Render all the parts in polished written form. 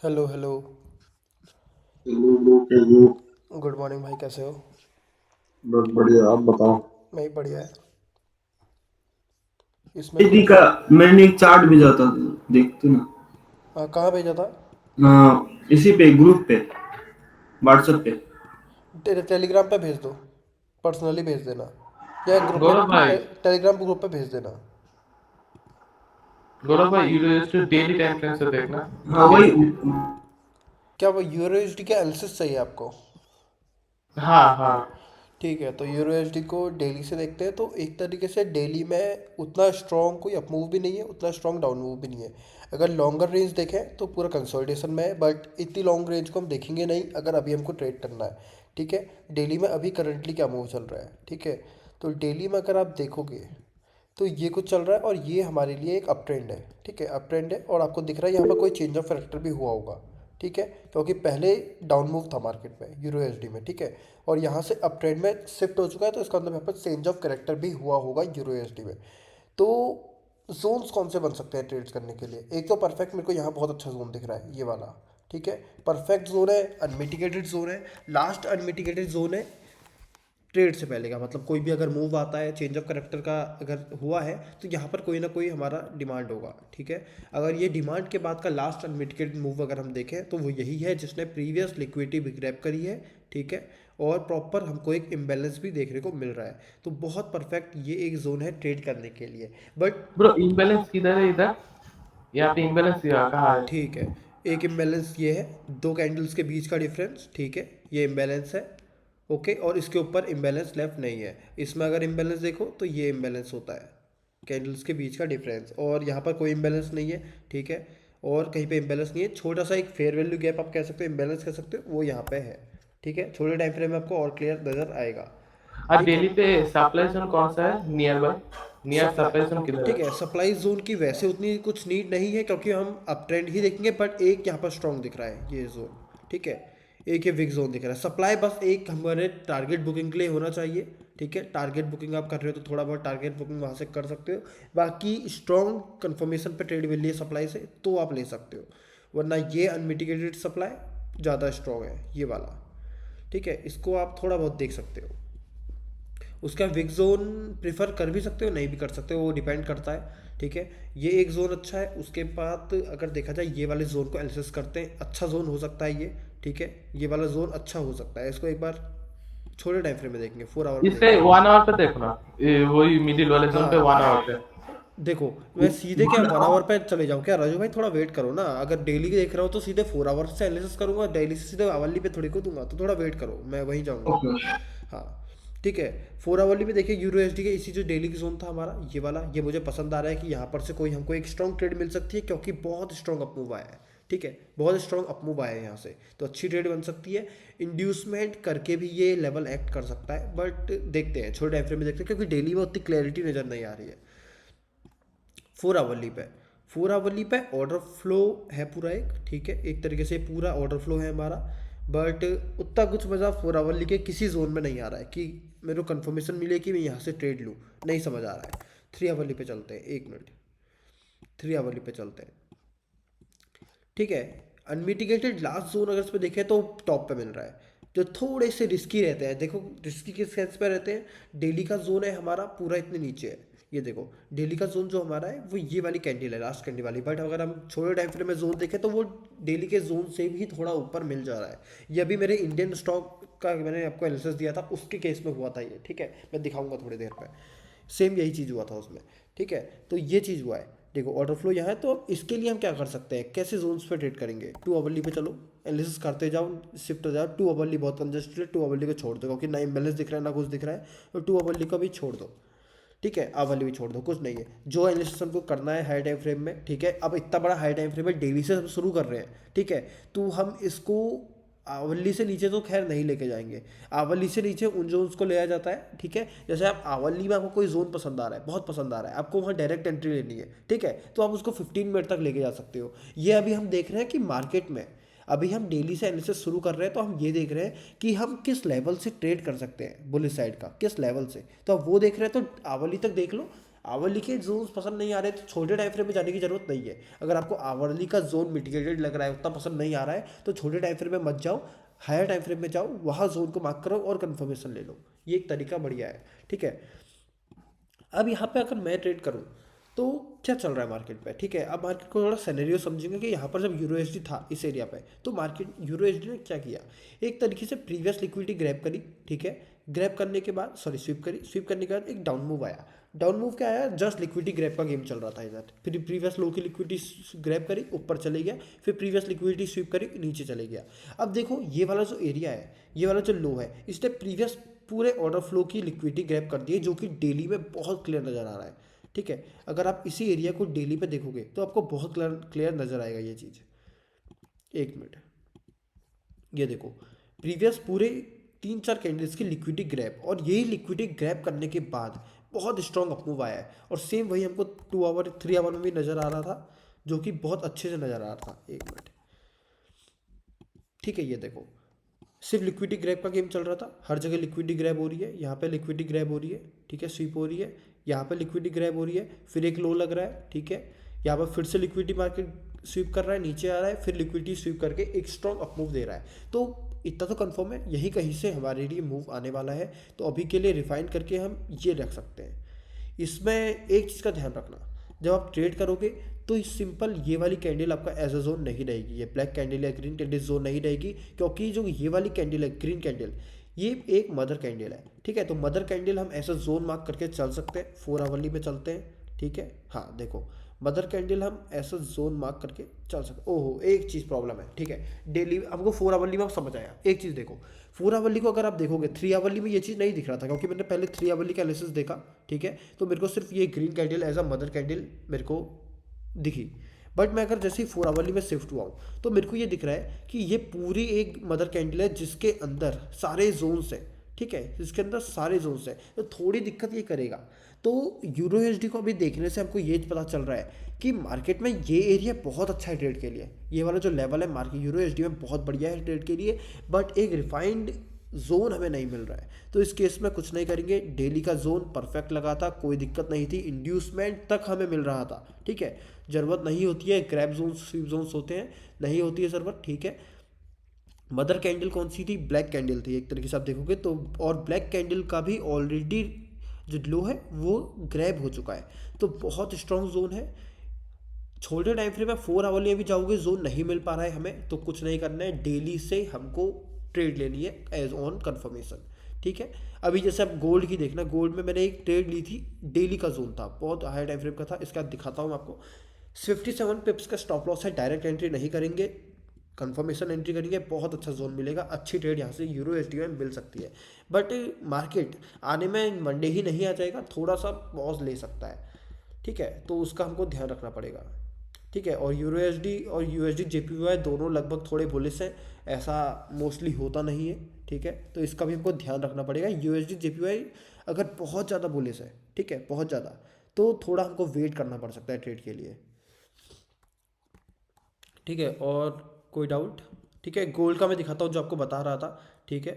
Hello hello. Hello bro, कैसे हो? Good morning भाई, कैसे हो? बस बढ़िया, आप बताओ। मैं ही बढ़िया है। इसमें एटी कुछ। का मैंने एक चार्ट भेजा था, देखते ना। हाँ, कहाँ भेजा था? इसी पे ग्रुप पे, व्हाट्सएप पे। तेरे टेलीग्राम पे भेज दो। पर्सनली भेज देना। या ग्रुप में गौरव भाई। टेलीग्राम ग्रुप पे भेज देना। गौरव भाई, यूरो डेली टाइम फ्रेम से देखना। हाँ डेली। वही। क्या वो यूरो एच डी का एनालिसिस चाहिए आपको? हाँ हाँ। ठीक है, तो यूरो एच डी को डेली से देखते हैं। तो एक तरीके से डेली में उतना स्ट्रॉन्ग कोई अप मूव भी नहीं है, उतना स्ट्रॉन्ग डाउन मूव भी नहीं है। अगर लॉन्गर रेंज देखें तो पूरा कंसोलिडेशन में है, बट इतनी लॉन्ग रेंज को हम देखेंगे नहीं अगर अभी हमको ट्रेड करना है। ठीक है। डेली में अभी करंटली क्या मूव चल रहा है, ठीक है। तो डेली में अगर आप देखोगे तो ये कुछ चल रहा है और ये हमारे लिए एक अप ट्रेंड है। ठीक है, अप ट्रेंड है और आपको दिख रहा है यहाँ पर कोई चेंज ऑफ कैरेक्टर भी हुआ होगा। ठीक है, क्योंकि पहले डाउन मूव था मार्केट में यूरो एसडी में। ठीक है, और यहाँ से अप ट्रेंड में शिफ्ट हो चुका है, तो इसका मतलब यहाँ पर चेंज ऑफ कैरेक्टर भी हुआ होगा यूरो एसडी में। तो जोन्स कौन से बन सकते हैं ट्रेड्स करने के लिए? एक तो परफेक्ट, मेरे को यहाँ बहुत अच्छा जोन दिख रहा है, ये वाला। ठीक है, परफेक्ट जोन है, अनमिटिगेटेड जोन है। लास्ट अनमिटिगेटेड जोन है ट्रेड से पहले का, मतलब कोई भी अगर मूव आता है चेंज ऑफ करेक्टर का अगर हुआ है, तो यहाँ पर कोई ना कोई हमारा डिमांड होगा। ठीक है, अगर ये डिमांड के बाद का लास्ट अनमिटिगेटेड मूव अगर हम देखें तो वो यही है जिसने प्रीवियस लिक्विडिटी भी ग्रैब करी है। ठीक है, और प्रॉपर हमको एक इम्बैलेंस भी देखने को मिल रहा है। तो बहुत परफेक्ट ये एक जोन है ट्रेड करने के लिए। बट ब्रो, इम्बैलेंस किधर है इधर? यहाँ पे इम्बैलेंस कहाँ है? ठीक है, एक इम्बैलेंस ये है, दो कैंडल्स के बीच का डिफरेंस। ठीक है, ये इम्बैलेंस है। ओके, और इसके ऊपर इम्बैलेंस लेफ्ट नहीं है। इसमें अगर इम्बैलेंस देखो तो ये इम्बैलेंस होता है, कैंडल्स के बीच का डिफरेंस। और यहाँ पर कोई इम्बैलेंस नहीं है। ठीक है, और कहीं पे इम्बैलेंस नहीं है। छोटा सा एक फेयर वैल्यू गैप आप कह सकते हो, इम्बैलेंस कह सकते हो, वो यहाँ पे है। ठीक है, छोटे टाइम फ्रेम में आपको और क्लियर नजर आएगा। और ठीक है। डेली पे सप्लाई जोन कौन सा है near by? Near supply zone किधर ठीक है? है, सप्लाई जोन की वैसे उतनी कुछ नीड नहीं है क्योंकि हम अप ट्रेंड ही देखेंगे, बट एक यहाँ पर स्ट्रॉन्ग दिख रहा है ये जोन। ठीक है, एक ये विक जोन दिख रहा है। सप्लाई बस एक हमारे टारगेट बुकिंग के लिए होना चाहिए। ठीक है, टारगेट बुकिंग आप कर रहे हो तो थोड़ा बहुत टारगेट बुकिंग वहाँ से कर सकते हो। बाकी स्ट्रॉन्ग कंफर्मेशन पे ट्रेड मिल रही है सप्लाई से तो आप ले सकते हो, वरना ये अनमिटिगेटेड सप्लाई ज़्यादा स्ट्रॉन्ग है ये वाला। ठीक है, इसको आप थोड़ा बहुत देख सकते हो। उसका विक जोन प्रेफर कर भी सकते हो, नहीं भी कर सकते हो, वो डिपेंड करता है। ठीक है, ये एक जोन अच्छा है। उसके बाद अगर देखा जाए ये वाले जोन को एनालिसिस करते हैं, अच्छा जोन हो सकता है ये। ठीक है, ये वाला जोन अच्छा हो सकता है, इसको एक बार छोटे टाइम फ्रेम में देखेंगे, 4 आवर में इससे देखेंगे। 1 आवर पे देखना। वही मिडिल वाले जोन पे हाँ, 1 आवर पे। देखो, मैं सीधे क्या 1 आवर पे चले जाऊँ क्या राजू भाई? थोड़ा वेट करो ना। अगर डेली देख रहा हो तो सीधे 4 आवर से एनालिसिस करूंगा, डेली से सीधे आवरली पे थोड़ी को दूंगा, तो थोड़ा वेट करो, मैं वहीं जाऊंगा। ओके। हाँ, ठीक है। 4 आवरली में देखिए यूरो एसडी के इसी जो डेली की जोन था हमारा ये वाला, ये मुझे पसंद आ रहा है कि यहाँ पर से कोई हमको एक स्ट्रॉन्ग ट्रेड मिल सकती है क्योंकि बहुत स्ट्रॉन्ग अप मूव आया है। ठीक है, बहुत स्ट्रॉन्ग अप मूव आया है यहाँ से, तो अच्छी ट्रेड बन सकती है। इंड्यूसमेंट करके भी ये लेवल एक्ट कर सकता है, बट देखते हैं छोटे टाइम फ्रेम में देखते हैं क्योंकि डेली में उतनी क्लैरिटी नज़र नहीं आ रही है। 4 आवरली पे, 4 आवरली पे ऑर्डर फ्लो है पूरा एक। ठीक है, एक तरीके से पूरा ऑर्डर फ्लो है हमारा, बट उतना कुछ मज़ा 4 आवरली के किसी जोन में नहीं आ रहा है कि मेरे को कंफर्मेशन मिले कि मैं यहाँ से ट्रेड लूँ, नहीं समझ आ रहा है। 3 आवरली पे चलते हैं, 1 मिनट। 3 आवरली पे चलते हैं। ठीक है, अनमिटिगेटेड लास्ट जोन अगर इस पे देखें तो टॉप पे मिल रहा है। जो थोड़े से रिस्की रहते हैं, देखो रिस्की किस सेंस पे रहते हैं, डेली का जोन है हमारा पूरा इतने नीचे है। ये देखो, डेली का जोन जो हमारा है वो ये वाली कैंडल है, लास्ट कैंडल वाली। बट अगर हम छोटे टाइम फ्रेम में जोन देखें तो वो डेली के जोन से भी थोड़ा ऊपर मिल जा रहा है। ये अभी मेरे इंडियन स्टॉक का मैंने आपको एनालिसिस दिया था, उसके केस में हुआ था ये। ठीक है, मैं दिखाऊंगा थोड़ी देर पे, सेम यही चीज़ हुआ था उसमें। ठीक है, तो ये चीज़ हुआ है। देखो, ऑर्डर फ्लो यहाँ है, तो अब इसके लिए हम क्या कर सकते हैं, कैसे जोन्स पे ट्रेड करेंगे? 2 आवरली पे चलो, एनालिसिस करते जाओ, शिफ्ट हो जाओ। 2 आवरली बहुत कंजस्टेड है, 2 आवरली को छोड़ दो क्योंकि ना इम्बेलेंस दिख रहा है ना कुछ दिख रहा है, तो 2 आवरली को भी छोड़ दो। ठीक है, आवरली भी छोड़ दो, कुछ नहीं है। जो एनालिसिस हमको करना है हाई टाइम फ्रेम में, ठीक है, अब इतना बड़ा हाई टाइम फ्रेम है, डेली से हम शुरू कर रहे हैं। ठीक है, तो हम इसको आवली से नीचे तो खैर नहीं लेके जाएंगे। आवली से नीचे उन जोन्स को लिया जाता है। ठीक है, जैसे आप आवली में आपको कोई जोन पसंद आ रहा है, बहुत पसंद आ रहा है, आपको वहाँ डायरेक्ट एंट्री लेनी है। ठीक है, तो आप उसको 15 मिनट तक लेके जा सकते हो। ये अभी हम देख रहे हैं कि मार्केट में, अभी हम डेली से एनालिसिस शुरू कर रहे हैं, तो हम ये देख रहे हैं कि हम किस लेवल से ट्रेड कर सकते हैं, बुलिश साइड का किस लेवल से। तो आप वो देख रहे हैं तो आवली तक देख लो। आवरली के जोन पसंद नहीं आ रहे तो छोटे टाइम फ्रेम में जाने की जरूरत नहीं है। अगर आपको आवरली का जोन मिटिगेटेड लग रहा है, उतना पसंद नहीं आ रहा है, तो छोटे टाइम फ्रेम में मत जाओ, हायर टाइम फ्रेम में जाओ, वहाँ जोन को मार्क करो और कंफर्मेशन ले लो। ये एक तरीका बढ़िया है, ठीक है। अब यहाँ पे अगर मैं ट्रेड करूँ तो क्या चल रहा है मार्केट पे, ठीक है। अब मार्केट को थोड़ा सिनेरियो समझेंगे कि यहाँ पर जब यूरो एसडी था इस एरिया पे, तो मार्केट यूरो एसडी ने क्या किया, एक तरीके से प्रीवियस लिक्विडिटी ग्रैब करी, ठीक है। ग्रैब करने के बाद सॉरी स्वीप करी, स्वीप करने के बाद एक डाउन मूव आया। डाउन मूव क्या आया, जस्ट लिक्विडिटी ग्रैब का गेम चल रहा था इधर। फिर प्रीवियस लो की लिक्विडिटी ग्रैब करी, ऊपर चले गया, फिर प्रीवियस लिक्विडिटी स्वीप करी, नीचे चले गया। अब देखो ये वाला जो एरिया है, ये वाला जो लो है, इसने प्रीवियस पूरे ऑर्डर फ्लो की लिक्विडिटी ग्रैब कर दी है, जो कि डेली में बहुत क्लियर नज़र आ रहा है, ठीक है। अगर आप इसी एरिया को डेली पे देखोगे तो आपको बहुत क्लियर नज़र आएगा ये चीज़। एक मिनट, ये देखो प्रीवियस पूरे 3-4 कैंडल्स की लिक्विडिटी ग्रैब, और यही लिक्विडिटी ग्रैब करने के बाद बहुत स्ट्रॉन्ग अपमूव आया है। और सेम वही हमको 2 आवर 3 आवर में भी नज़र आ रहा था, जो कि बहुत अच्छे से नज़र आ रहा था। एक मिनट, ठीक है, ये देखो सिर्फ लिक्विडिटी ग्रैब का गेम चल रहा था, हर जगह लिक्विडिटी ग्रैब हो रही है, यहाँ पे लिक्विडिटी ग्रैब हो रही है, ठीक है, स्वीप हो रही है, यहाँ पे लिक्विडिटी ग्रैब हो रही है, फिर एक लो लग रहा है, ठीक है, यहाँ पर फिर से लिक्विडिटी मार्केट स्वीप कर रहा है, नीचे आ रहा है, फिर लिक्विडिटी स्वीप करके एक स्ट्रॉन्ग अप मूव दे रहा है। तो इतना तो कंफर्म है यही कहीं से हमारे लिए मूव आने वाला है। तो अभी के लिए रिफाइन करके हम ये रख सकते हैं। इसमें एक चीज़ का ध्यान रखना, जब आप ट्रेड करोगे तो सिंपल ये वाली कैंडल आपका एज अ जोन नहीं रहेगी, ये ब्लैक कैंडल या ग्रीन कैंडल जोन नहीं रहेगी, क्योंकि जो ये वाली कैंडल है ग्रीन कैंडल, ये एक मदर कैंडल है, ठीक है। तो मदर कैंडल हम ऐसा जोन मार्क करके चल सकते हैं, 4 आवरली में चलते हैं, ठीक है। हाँ देखो मदर कैंडल हम ऐसा जोन मार्क करके चल सकते। ओहो एक चीज़ प्रॉब्लम है, ठीक है। डेली हमको 4 आवरली में आप समझ आया। एक चीज़ देखो 4 आवरली को अगर आप देखोगे 3 आवरली में ये चीज़ नहीं दिख रहा था, क्योंकि मैंने पहले 3 आवरली का एनालिसिस देखा, ठीक है। तो मेरे को सिर्फ ये green candle as a mother candle मेरे को दिखी। बट मैं अगर जैसे ही 4 आवरली में शिफ्ट हुआ हूँ तो मेरे को ये दिख रहा है कि ये पूरी एक मदर कैंडल है जिसके अंदर सारे जोन्स हैं, ठीक है, जिसके अंदर सारे जोन्स हैं। तो थोड़ी दिक्कत ये करेगा। तो यूरो एसडी को अभी देखने से हमको ये पता चल रहा है कि मार्केट में ये एरिया बहुत अच्छा है ट्रेड के लिए। ये वाला जो लेवल है मार्केट यूरो एसडी में बहुत बढ़िया है ट्रेड के लिए, बट एक रिफाइंड जोन हमें नहीं मिल रहा है। तो इस केस में कुछ नहीं करेंगे, डेली का जोन परफेक्ट लगा था, कोई दिक्कत नहीं थी, इंड्यूसमेंट तक हमें मिल रहा था, ठीक है। ज़रूरत नहीं होती है ग्रैब जोन स्वीप जोन्स होते हैं, नहीं होती है ज़रूरत, ठीक है। मदर कैंडल कौन सी थी, ब्लैक कैंडल थी एक तरीके से आप देखोगे तो, और ब्लैक कैंडल का भी ऑलरेडी जो लो है वो ग्रैब हो चुका है। तो बहुत स्ट्रॉन्ग जोन है। छोटे टाइम फ्रेम में 4 आवरली भी जाओगे जोन नहीं मिल पा रहा है हमें, तो कुछ नहीं करना है, डेली से हमको ट्रेड लेनी है एज ऑन कंफर्मेशन, ठीक है। अभी जैसे अब गोल्ड की देखना, गोल्ड में मैंने एक ट्रेड ली थी, डेली का जोन था, बहुत हाई टाइम फ्रेम का था। इसका दिखाता हूँ आपको, 57 पिप्स का स्टॉप लॉस है, डायरेक्ट एंट्री नहीं करेंगे, कंफर्मेशन एंट्री करेंगे, बहुत अच्छा जोन मिलेगा, अच्छी ट्रेड यहाँ से यूरो एसडी में मिल सकती है। बट मार्केट आने में मंडे ही नहीं आ जाएगा, थोड़ा सा पॉज ले सकता है, ठीक है। तो उसका हमको ध्यान रखना पड़ेगा, ठीक है। और यूरो एसडी और यूएसडी जेपीवाई दोनों लगभग थोड़े बुलिश हैं, ऐसा मोस्टली होता नहीं है, ठीक है। तो इसका भी हमको ध्यान रखना पड़ेगा। यूएसडी जेपीवाई अगर बहुत ज़्यादा बुलिश है, ठीक है, बहुत ज़्यादा, तो थोड़ा हमको वेट करना पड़ सकता है ट्रेड के लिए, ठीक है। और कोई डाउट, ठीक है। गोल्ड का मैं दिखाता हूँ जो आपको बता रहा था, ठीक है,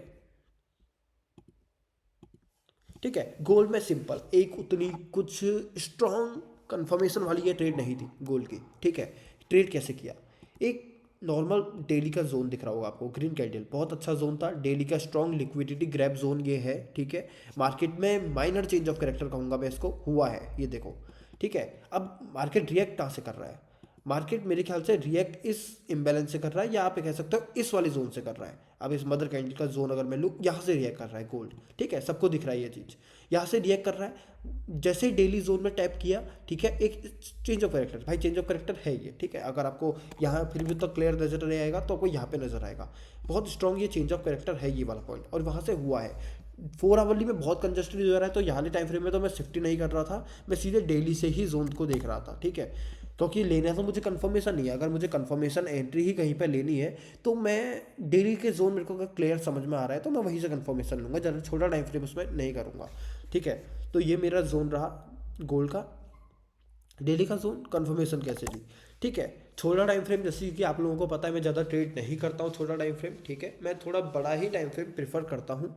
ठीक है। गोल्ड में सिंपल एक उतनी कुछ स्ट्रॉन्ग कंफर्मेशन वाली ये ट्रेड नहीं थी गोल्ड की, ठीक है। ट्रेड कैसे किया, एक नॉर्मल डेली का जोन दिख रहा होगा आपको, ग्रीन कैंडल बहुत अच्छा जोन था, डेली का स्ट्रॉन्ग लिक्विडिटी ग्रैब जोन ये है, ठीक है। मार्केट में माइनर चेंज ऑफ कैरेक्टर कहूँगा मैं इसको, हुआ है, ये देखो, ठीक है। अब मार्केट रिएक्ट कहाँ से कर रहा है, मार्केट मेरे ख्याल से रिएक्ट इस इम्बैलेंस से कर रहा है, या आप कह सकते हो इस वाले जोन से कर रहा है। अब इस मदर कैंडल का जोन अगर मैं लूँ, यहाँ से रिएक्ट कर रहा है गोल्ड, ठीक है, सबको दिख रहा है ये चीज़, यहाँ से रिएक्ट कर रहा है। जैसे ही डेली जोन में टैप किया, ठीक है, एक चेंज ऑफ कैरेक्टर, भाई चेंज ऑफ कैरेक्टर है ये, ठीक है। अगर आपको यहाँ फिर भी तो क्लियर नजर नहीं आएगा, तो आपको यहाँ पे नजर आएगा, बहुत स्ट्रॉन्ग ये चेंज ऑफ कैरेक्टर है ये वाला पॉइंट, और वहाँ से हुआ है। 4 आवरली में बहुत कंजस्टेड हो रहा है, तो यहाँ टाइम फ्रेम में तो मैं शिफ्ट ही नहीं कर रहा था, मैं सीधे डेली से ही जोन को देख रहा था, ठीक है। क्योंकि लेना तो मुझे कंफर्मेशन नहीं है, अगर मुझे कंफर्मेशन एंट्री ही कहीं पे लेनी है तो मैं डेली के जोन मेरे को अगर क्लियर समझ में आ रहा है तो मैं वहीं से कंफर्मेशन लूँगा, ज़्यादा छोटा टाइम फ्रेम उसमें नहीं करूँगा, ठीक है। तो ये मेरा जोन रहा गोल्ड का, डेली का जोन कंफर्मेशन कैसे ली, ठीक है। छोटा टाइम फ्रेम जैसे कि आप लोगों को पता है मैं ज़्यादा ट्रेड नहीं करता हूँ छोटा टाइम फ्रेम, ठीक है। मैं थोड़ा बड़ा ही टाइम फ्रेम प्रेफर करता हूँ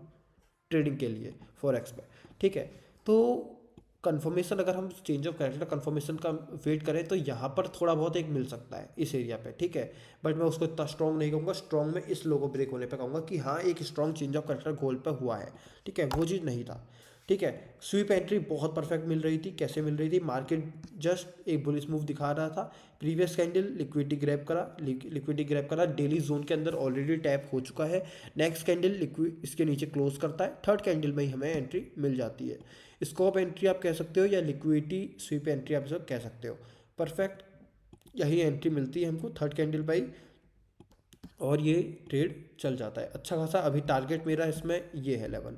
ट्रेडिंग के लिए फॉरेक्स में, ठीक है। तो कंफर्मेशन अगर हम चेंज ऑफ कैरेक्टर कंफर्मेशन का वेट करें तो यहाँ पर थोड़ा बहुत एक मिल सकता है इस एरिया पे, ठीक है। बट मैं उसको इतना स्ट्रॉन्ग नहीं कहूँगा, स्ट्रॉन्ग में इस लोगो ब्रेक होने पे कहूँगा कि हाँ एक स्ट्रॉन्ग चेंज ऑफ कैरेक्टर गोल पे हुआ है, ठीक है, वो चीज़ नहीं था, ठीक है। स्वीप एंट्री बहुत परफेक्ट मिल रही थी, कैसे मिल रही थी, मार्केट जस्ट एक बुलिश मूव दिखा रहा था, प्रीवियस कैंडल लिक्विडिटी ग्रैब करा, डेली जोन के अंदर ऑलरेडी टैप हो चुका है, नेक्स्ट कैंडल लिक्विड इसके नीचे क्लोज करता है, थर्ड कैंडल में ही हमें एंट्री मिल जाती है, स्कॉप एंट्री आप कह सकते हो या लिक्विडिटी स्वीप एंट्री आप सब कह सकते हो, परफेक्ट यही एंट्री मिलती है हमको थर्ड कैंडल बाई, और ये ट्रेड चल जाता है अच्छा खासा। अभी टारगेट मेरा इसमें ये है लेवल,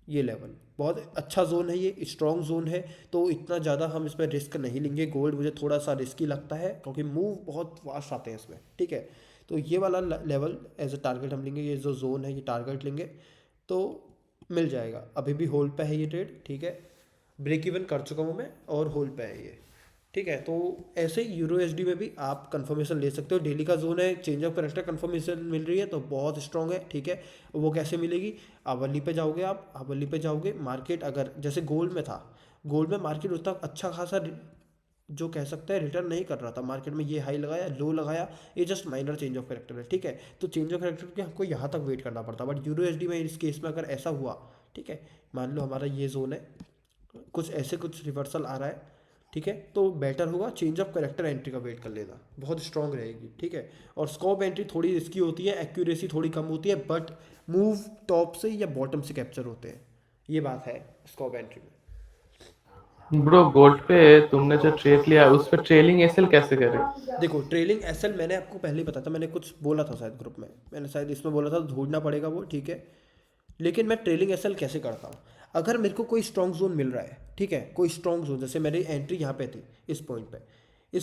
ये लेवल बहुत अच्छा जोन है, ये स्ट्रॉन्ग जोन है, तो इतना ज़्यादा हम इसमें रिस्क नहीं लेंगे। गोल्ड मुझे थोड़ा सा रिस्की लगता है क्योंकि मूव बहुत फास्ट आते हैं इसमें, ठीक है। तो ये वाला लेवल एज अ टारगेट हम लेंगे, ये जो जोन है ये टारगेट लेंगे तो मिल जाएगा। अभी भी होल्ड पे है ये ट्रेड, ठीक है, ब्रेक इवन कर चुका हूँ मैं और होल्ड पे है ये, ठीक है। तो ऐसे यूरो एसडी में भी आप कंफर्मेशन ले सकते हो, डेली का जोन है, चेंज ऑफ कैरेक्टर कंफर्मेशन मिल रही है तो बहुत स्ट्रांग है, ठीक है। वो कैसे मिलेगी, आवली पे जाओगे, आप आवली पे जाओगे, मार्केट अगर जैसे गोल्ड में था, गोल्ड में मार्केट उतना अच्छा खासा जो कह सकते हैं रिटर्न नहीं कर रहा था, मार्केट में ये हाई लगाया लो लगाया, ये just minor change of character है, ठीक है। तो चेंज ऑफ कैरेक्टर के हमको यहाँ तक वेट करना पड़ता, बट यूरो एसडी में इस केस में अगर ऐसा हुआ, ठीक है, मान लो हमारा ये जोन है, कुछ ऐसे कुछ रिवर्सल आ रहा है, ठीक है, तो बेटर होगा चेंज ऑफ कैरेक्टर एंट्री का वेट कर लेना, बहुत स्ट्रांग रहेगी, ठीक है। और स्कॉप एंट्री थोड़ी रिस्की होती है, एक्यूरेसी थोड़ी कम होती है, बट मूव टॉप से या बॉटम से कैप्चर होते हैं, ये बात है स्कॉप एंट्री में। ब्रो गोल्ड पे तुमने जो ट्रेड लिया उस पर ट्रेलिंग एसएल कैसे करे? देखो ट्रेलिंग एसएल मैंने आपको पहले ही बताया था, मैंने कुछ बोला था शायद ग्रुप में, मैंने शायद इसमें बोला था, ढूंढना पड़ेगा वो, ठीक है। लेकिन मैं ट्रेलिंग एसएल कैसे करता हूँ, अगर मेरे को कोई स्ट्रॉन्ग जोन मिल रहा है, ठीक है, कोई स्ट्रॉन्ग जोन, जैसे मेरी एंट्री यहाँ पे थी, इस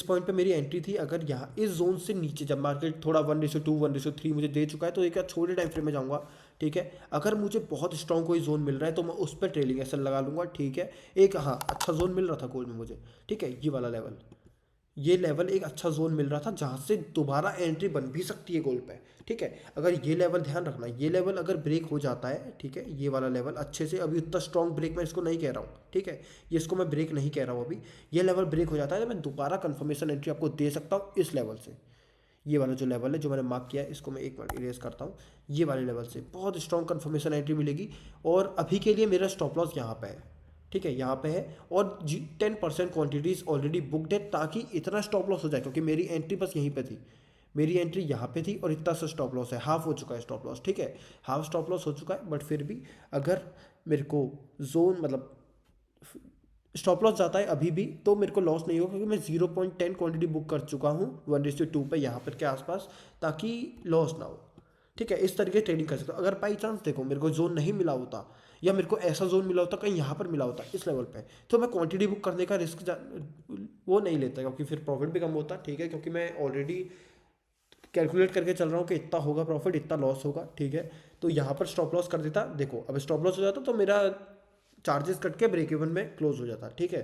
पॉइंट पे मेरी एंट्री थी, अगर यहाँ इस जोन से नीचे जब मार्केट थोड़ा 1:2 1:3 मुझे दे चुका है तो एक छोटे टाइम फ्रेम में जाऊँगा, ठीक है। अगर मुझे बहुत स्ट्रॉन्ग कोई जोन मिल रहा है तो मैं उस पर ट्रेलिंग एसएल लगा लूँगा, ठीक है। एक हाँ अच्छा जोन मिल रहा था गोल्ड में मुझे, ठीक है, ये वाला लेवल, ये लेवल एक अच्छा जोन मिल रहा था जहाँ से दोबारा एंट्री बन भी सकती है गोल्ड पे, ठीक है। अगर ये लेवल ध्यान रखना, ये लेवल अगर ब्रेक हो जाता है, ठीक है, ये वाला लेवल अच्छे से, अभी उतना स्ट्रॉन्ग ब्रेक मैं इसको नहीं कह रहा हूँ, ठीक है, ये इसको मैं ब्रेक नहीं कह रहा हूँ, अभी ये लेवल ब्रेक हो जाता है तो मैं दोबारा कंफर्मेशन एंट्री आपको दे सकता हूँ इस लेवल से, ये वाला जो लेवल है जो मैंने मार्क किया है, इसको मैं एक बार इरेज करता हूँ, ये वाले लेवल से बहुत स्ट्रॉन्ग कंफर्मेशन एंट्री मिलेगी। और अभी के लिए मेरा स्टॉप लॉस यहाँ पे है, ठीक है, यहाँ पे है, और 10% क्वांटिटीज ऑलरेडी बुकड है, ताकि इतना स्टॉप लॉस हो जाए, क्योंकि मेरी एंट्री बस यहीं पे थी, मेरी एंट्री यहाँ पे थी और इतना सा स्टॉप लॉस है, हाफ हो चुका है स्टॉप लॉस, ठीक है, हाफ स्टॉप लॉस हो चुका है। बट फिर भी अगर मेरे को जोन मतलब स्टॉप लॉस जाता है अभी भी तो मेरे को लॉस नहीं होगा, क्योंकि मैं 0.10 क्वांटिटी बुक कर चुका हूँ 1:2 पे यहाँ पर के आसपास, ताकि लॉस ना हो, ठीक है। इस तरीके ट्रेडिंग कर सकता हूँ। अगर बाई चांस देखो मेरे को जोन नहीं मिला होता, या मेरे को ऐसा जोन मिला होता कहीं यहाँ पर मिला होता इस लेवल पे, तो मैं क्वांटिटी बुक करने का रिस्क वो नहीं लेता, क्योंकि फिर प्रॉफिट भी कम होता, ठीक है, क्योंकि मैं ऑलरेडी कैलकुलेट करके चल रहा हूँ कि इतना होगा प्रॉफिट, इतना लॉस होगा, ठीक है। तो यहाँ पर स्टॉप लॉस कर देता, देखो अब स्टॉप लॉस हो जाता तो मेरा चार्जेस कट के ब्रेक इवन में क्लोज हो जाता, ठीक है।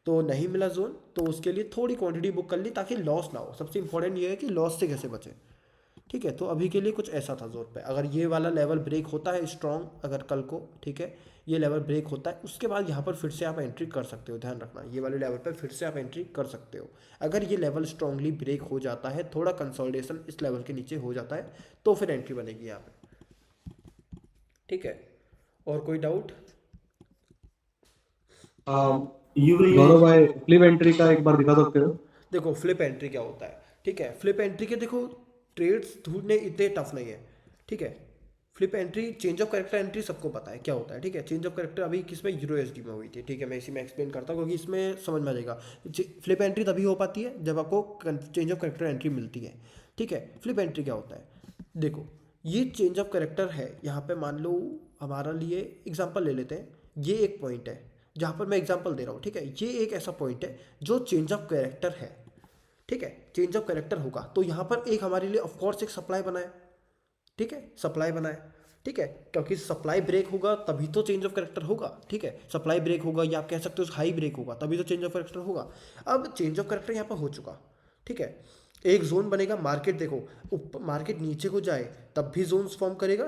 तो नहीं मिला जोन तो उसके लिए थोड़ी क्वांटिटी बुक कर ली ताकि लॉस ना हो, सबसे इंपॉर्टेंट ये है कि लॉस से कैसे बचे, ठीक है। तो अभी के लिए कुछ ऐसा था जोन पे, अगर ये वाला लेवल ब्रेक होता है स्ट्रॉन्ग, अगर कल को, ठीक है, ये लेवल ब्रेक होता है, उसके बाद यहाँ पर फिर से आप एंट्री कर सकते हो, ध्यान रखना ये वाले लेवल पर फिर से आप एंट्री कर सकते हो। अगर ये लेवल स्ट्रांगली ब्रेक हो जाता है, थोड़ा कंसोलिडेशन इस लेवल के नीचे हो जाता है, तो फिर एंट्री बनेगी यहाँ पे, ठीक है। और कोई डाउट? गौरव भाई फ्लिप एंट्री का एक बार दिखा सकते हो? देखो फ्लिप एंट्री क्या होता है, ठीक है, फ्लिप एंट्री के देखो ट्रेड्स ढूंढने इतने टफ नहीं है, ठीक है। Flip entry, change of character entry सबको पता है क्या होता है, ठीक है। चेंज ऑफ कैरेक्टर अभी किसमें, यूरो एसडी में हुई थी, ठीक है, मैं इसी में एक्सप्लेन करता हूँ क्योंकि इसमें समझ में आ जाएगा। फ्लिप एंट्री तभी हो पाती है जब आपको चेंज ऑफ कैरेक्टर एंट्री मिलती है, ठीक है। फ्लिप एंट्री क्या होता है, देखो ये चेंज ऑफ कैरेक्टर है, यहाँ पे मान लो हमारा लिए एग्जाम्पल ले लेते हैं, ये एक पॉइंट है जहाँ पर मैं एग्जाम्पल दे रहा हूँ, ठीक है। ये एक ऐसा पॉइंट है जो चेंज ऑफ कैरेक्टर है, ठीक है, चेंज ऑफ कैरेक्टर होगा तो यहाँ पर एक हमारे लिए ऑफकोर्स एक सप्लाई बनाए, ठीक है, सप्लाई बनाए, ठीक है, क्योंकि सप्लाई ब्रेक होगा तभी तो चेंज ऑफ कैरेक्टर होगा, ठीक है। सप्लाई ब्रेक होगा या आप कह सकते हो हाई ब्रेक होगा तभी तो चेंज ऑफ कैरेक्टर होगा। अब चेंज ऑफ कैरेक्टर यहाँ पर हो चुका, ठीक है, एक जोन बनेगा, मार्केट देखो मार्केट नीचे को जाए तब भी जोन्स फॉर्म करेगा,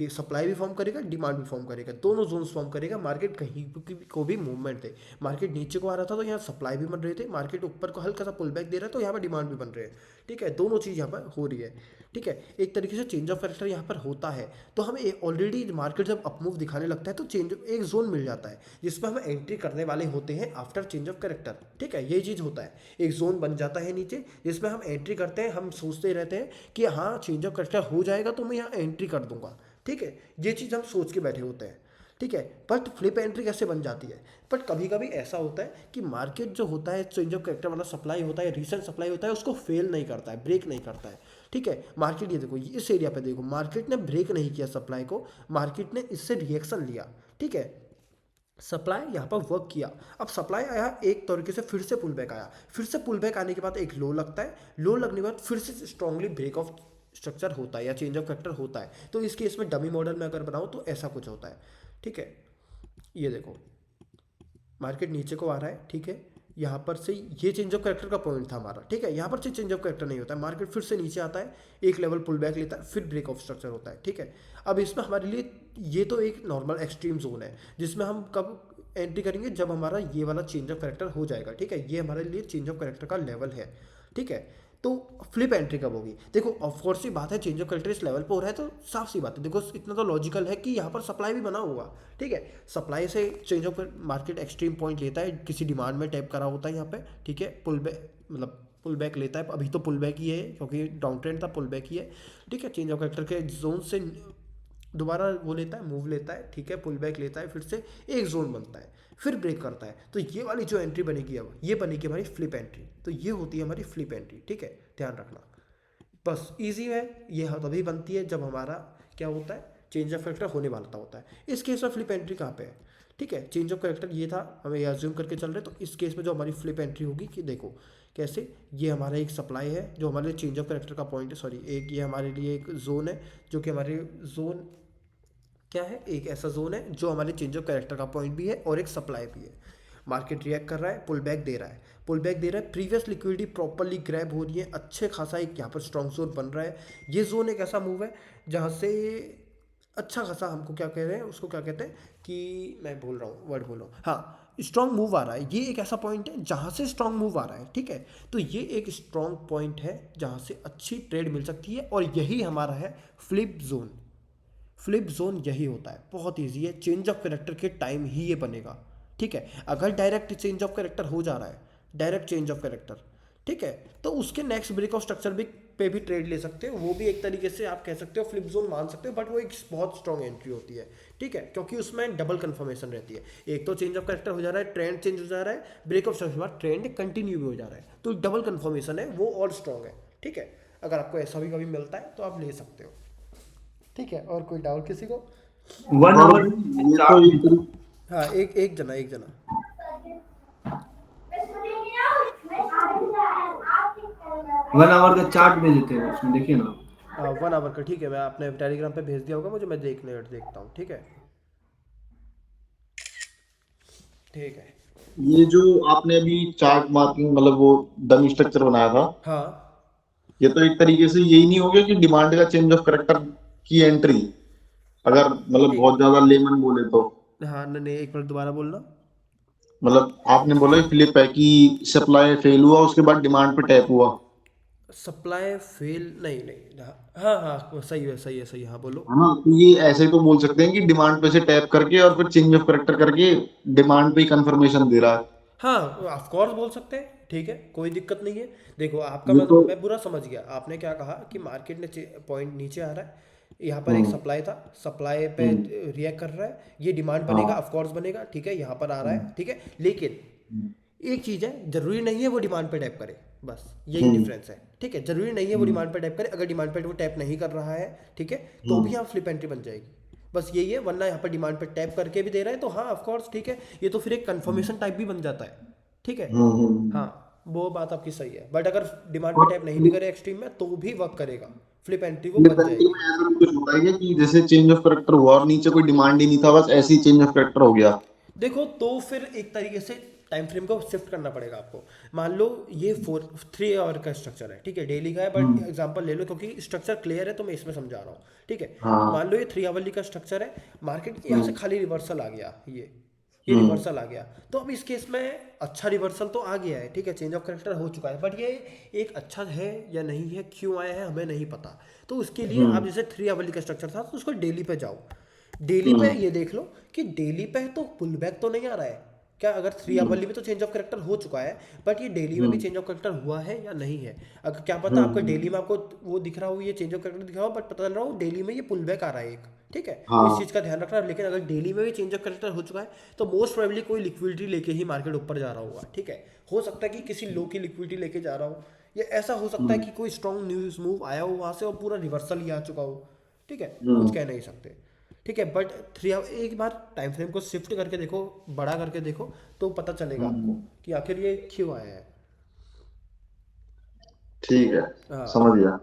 सप्लाई भी फॉर्म करेगा, डिमांड भी फॉर्म करेगा, दोनों जोन्स फॉर्म करेगा। मार्केट कहीं को भी मूवमेंट है, मार्केट नीचे को आ रहा था तो यहाँ सप्लाई भी बन रहे थे, मार्केट ऊपर को हल्का सा पुल बैक दे रहा है तो यहाँ पर डिमांड भी बन रहे हैं, ठीक है, दोनों चीज़ यहाँ पर हो रही है, ठीक है। एक तरीके से चेंज ऑफ कैरेक्टर यहाँ पर होता है। तो हमें ऑलरेडी मार्केट जब अपमूव दिखाने लगता है तो चेंज एक जोन मिल जाता है जिसमें हम एंट्री करने वाले होते हैं आफ्टर चेंज ऑफ कैरेक्टर, ठीक है, यही चीज़ होता है। एक जोन बन जाता है नीचे जिसमें हम एंट्री करते हैं, हम सोचते रहते हैं कि हाँ चेंज ऑफ कैरेक्टर हो जाएगा तो मैं यहाँ एंट्री कर दूंगा, ठीक है, ये चीज़ हम सोच के बैठे होते हैं, ठीक है। बट फ्लिप एंट्री कैसे बन जाती है? बट कभी कभी ऐसा होता है कि मार्केट जो होता है, चेंज ऑफ कैरेक्टर वाला सप्लाई होता है, रीसेंट सप्लाई होता है, उसको फेल नहीं करता है, ब्रेक नहीं करता है, ठीक है। मार्केट ये देखो, इस एरिया पे देखो, मार्केट ने ब्रेक नहीं किया सप्लाई को, मार्केट ने इससे रिएक्शन लिया, ठीक है, सप्लाई यहाँ पर वर्क किया। अब सप्लाई आया एक तरीके से, फिर से पुल बैक आया, फिर से पुल बैक आने के बाद एक लो लगता है, लो लगने के बाद फिर से स्ट्रांगली ब्रेक ऑफ स्ट्रक्चर होता है या चेंज ऑफ कैरेक्टर होता है। तो इस केस में डमी मॉडल में अगर बनाऊँ तो ऐसा कुछ होता है, ठीक है। ये देखो मार्केट नीचे को आ रहा है, ठीक है, यहाँ पर से ये चेंज ऑफ कैरेक्टर का पॉइंट था हमारा, ठीक है, यहाँ पर से चेंज ऑफ कैरेक्टर नहीं होता है, मार्केट फिर से नीचे आता है, एक लेवल पुल बैक लेता है, फिर ब्रेक ऑफ स्ट्रक्चर होता है, ठीक है। अब इसमें हमारे लिए ये तो एक नॉर्मल एक्सट्रीम जोन है जिसमें हम कब एंट्री करेंगे, जब हमारा ये वाला चेंज ऑफ कैरेक्टर हो जाएगा, ठीक है, ये हमारे लिए चेंज ऑफ कैरेक्टर का लेवल है, ठीक है। तो फ्लिप एंट्री कब होगी? देखो ऑफकोर्स सी बात है, चेंज ऑफ कैरेक्टर इस लेवल पर हो रहा है तो साफ सी बात है, देखो इतना तो लॉजिकल है कि यहाँ पर सप्लाई भी बना होगा, ठीक है। सप्लाई से change of market extreme point लेता है, किसी डिमांड में टैप करा होता है यहाँ पे, ठीक है, पुल बैक मतलब पुल बैक लेता है, अभी तो पुल बैक ही है क्योंकि डाउन ट्रेंड था, पुल बैक ही है, ठीक है। चेंज ऑफ कैरेक्टर के जोन से दोबारा वो लेता है, मूव लेता है, ठीक है, पुल बैक लेता है, फिर से एक जोन बनता है, फिर ब्रेक करता है। तो ये वाली जो एंट्री बनेगी, अब ये बनेगी हमारी फ्लिप एंट्री, तो ये होती है हमारी फ्लिप एंट्री, ठीक है, ध्यान रखना। बस इजी है, ये तभी बनती है जब हमारा क्या होता है, चेंज ऑफ कैरेक्टर होने वाला होता है। इस केस में फ्लिप एंट्री कहाँ पे है, ठीक है, चेंज ऑफ कैरेक्टर ये था, हमें अज्यूम करके चल रहे, तो इस केस में जो हमारी फ्लिप एंट्री होगी कि देखो कैसे, ये हमारा एक सप्लाई है जो हमारे चेंज ऑफ कैरेक्टर का पॉइंट है, सॉरी एक ये हमारे लिए एक जोन है जो कि हमारे जोन क्या है, एक ऐसा जोन है जो हमारे चेंज ऑफ कैरेक्टर का पॉइंट भी है और एक सप्लाई भी है। मार्केट रिएक्ट कर रहा है, पुल बैक दे रहा है, पुल बैक दे रहा है, प्रीवियस लिक्विडिटी प्रॉपर्ली ग्रैब हो रही है, अच्छे खासा एक यहाँ पर स्ट्रॉन्ग जोन बन रहा है। ये जोन एक ऐसा मूव है जहाँ से अच्छा खासा हमको क्या कह रहे हैं, उसको क्या कहते हैं कि मैं भूल रहा हूँ, वर्ड बोल रहा हूँ, हाँ, स्ट्रॉन्ग मूव आ रहा है। ये एक ऐसा पॉइंट है जहाँ से स्ट्रॉन्ग मूव आ रहा है, ठीक है। तो ये एक स्ट्रॉन्ग पॉइंट है जहाँ से अच्छी ट्रेड मिल सकती है और यही हमारा है फ्लिप जोन। फ्लिप जोन यही होता है, बहुत ईजी है, चेंज ऑफ कैरेक्टर के टाइम ही ये बनेगा, ठीक है। अगर डायरेक्ट चेंज ऑफ कैरेक्टर हो जा रहा है, डायरेक्ट चेंज ऑफ कैरेक्टर, ठीक है, तो उसके नेक्स्ट ब्रेक ऑफ स्ट्रक्चर भी पे भी ट्रेड ले सकते हो, वो भी एक तरीके से आप कह सकते हो फ्लिप जोन मान सकते हो, बट वो एक बहुत स्ट्रॉन्ग एंट्री होती है, ठीक है, क्योंकि उसमें डबल कंफर्मेशन रहती है। एक तो चेंज ऑफ कैरेक्टर हो जा रहा है, ट्रेंड चेंज हो जा रहा है, ब्रेक ऑफ स्ट्रक्चर के बाद ट्रेंड कंटिन्यू भी हो जा रहा है, तो डबल कंफर्मेशन है, वो और स्ट्रॉन्ग है, ठीक है। अगर आपको ऐसा भी कभी मिलता है तो आप ले सकते हो, ठीक है। और कोई डाउट किसी को? 1 आवर ये तो हाँ, एक जना 1 आवर का चार्ट भेजे थे उसमें, देखिए ना। 1 आवर का, ठीक है, मैं आपने टेलीग्राम पे भेज दिया होगा मुझे, मैं देखता हूँ, ठीक है, ठीक है। ये जो आपने अभी चार्ट मार्किंग मतलब वो डमी स्ट्रक्चर बनाया था, हाँ ये तो एक तरीके से यही नहीं हो गया कि डिमांड का चेंज ऑफ कैरेक्टर की एंट्री, अगर मतलब बहुत ज्यादा लेमन बोले तो, हाँ, नहीं एक मिनट दोबारा बोलना। मतलब आपने बोला फ्लिप है कि सप्लाई फेल हुआ उसके बाद डिमांड पे टैप हुआ, सप्लाई फेल नहीं, हाँ हाँ सही है, हाँ बोलो। है ना। तो ये ऐसे तो बोल सकते हैं कि डिमांड पे से टैप करके और फिर चेंज ऑफ कैरेक्टर करके डिमांड पे ही कंफर्मेशन दे रहा है। हाँ ऑफ कोर्स बोल सकते हैं, ठीक है, कोई दिक्कत नहीं है। देखो आपका ये तो मैं बुरा समझ गया, आपने क्या कहा कि मार्केट ने पॉइंट नीचे आ रहा है, यहाँ पर एक सप्लाई था, सप्लाई पे रिएक्ट कर रहा है, ये डिमांड बनेगा, ऑफ कोर्स बनेगा, ठीक है, यहाँ पर आ रहा है, ठीक है। लेकिन एक चीज़ है, जरूरी नहीं है वो डिमांड पे टैप करे, बस यही डिफरेंस है, ठीक है। जरूरी नहीं है वो डिमांड पे टैप करे, अगर डिमांड पे वो टैप नहीं कर रहा है, ठीक है, तो भी यहाँ फ्लिप एंट्री बन जाएगी, बस यही है। वरना यहाँ पर डिमांड पे टैप करके भी दे रहा है तो हाँ ऑफ कोर्स ठीक है, ये तो फिर एक कंफर्मेशन टाइप भी बन जाता है, ठीक है। हाँ वो बात आपकी सही है, बट अगर डिमांड पे टैप नहीं भी करे एक्सट्रीम में तो भी वर्क करेगा, फ्लिप एंट्री वो बन फ्लिप एंट्री जाएगी। में ऐसा भी कुछ होता है क्या कि जैसे चेंज ऑफ कैरेक्टर हुआ और नीचे कोई डिमांड ही नहीं था, बस ऐसे ही चेंज ऑफ कैरेक्टर हो गया? देखो तो फिर एक तरीके से टाइम फ्रेम को शिफ्ट करना पड़ेगा आपको। मान लो ये 3 आवर का स्ट्रक्चर है, ठीक है, डेली का है, बट एग्जांपल ले लो क्योंकि स्ट्रक्चर क्लियर है तो मैं इसमें समझा रहा हूँ, ठीक है। हाँ। मान लो ये 3 आवरली का स्ट्रक्चर है, मार्केट यहाँ से खाली रिवर्सल आ गया, ये रिवर्सल आ गया, तो अब इस केस में अच्छा रिवर्सल तो आ गया है, ठीक है, चेंज ऑफ करेक्टर हो चुका है, बट ये एक अच्छा है या नहीं है, क्यों आया है हमें नहीं पता। तो उसके लिए आप जैसे 3 आवरली का स्ट्रक्चर था तो उसको डेली पे जाओ, डेली पे ये देख लो कि डेली पे तो पुल बैक तो नहीं आ रहा है क्या। अगर 3 आवरली में तो चेंज ऑफ करेक्टर हो चुका है, बट ये डेली में भी चेंज ऑफ करेक्टर हुआ है या नहीं है। अगर क्या पता आपका डेली में आपको वो दिख रहा हो, ये चेंज ऑफ करेक्टर दिख रहा हो, बट पता चल रहा हो डेली में ये पुल बैक आ रहा है एक, ठीक है। हाँ। इस चीज़ का ध्यान रखना। लेकिन अगर डेली में भी चेंज ऑफ करेक्टर हो चुका है तो मोस्ट प्रोबेबली कोई लिक्विडिटी लेके ही मार्केट ऊपर जा रहा होगा, ठीक है। हो सकता है कि किसी लो की लिक्विडिटी लेके जा रहा हो, या ऐसा हो सकता है कि कोई स्ट्रॉन्ग न्यूज मूव आया हो वहां से और पूरा रिवर्सल ही आ चुका हो, ठीक है, कुछ कह नहीं सकते, ठीक है। बट 3 आवर एक बार टाइम फ्रेम को शिफ्ट करके देखो, बड़ा करके देखो, तो पता चलेगा आपको कि आखिर ये क्यों आया है। ठीक है, हाँ समझ गया।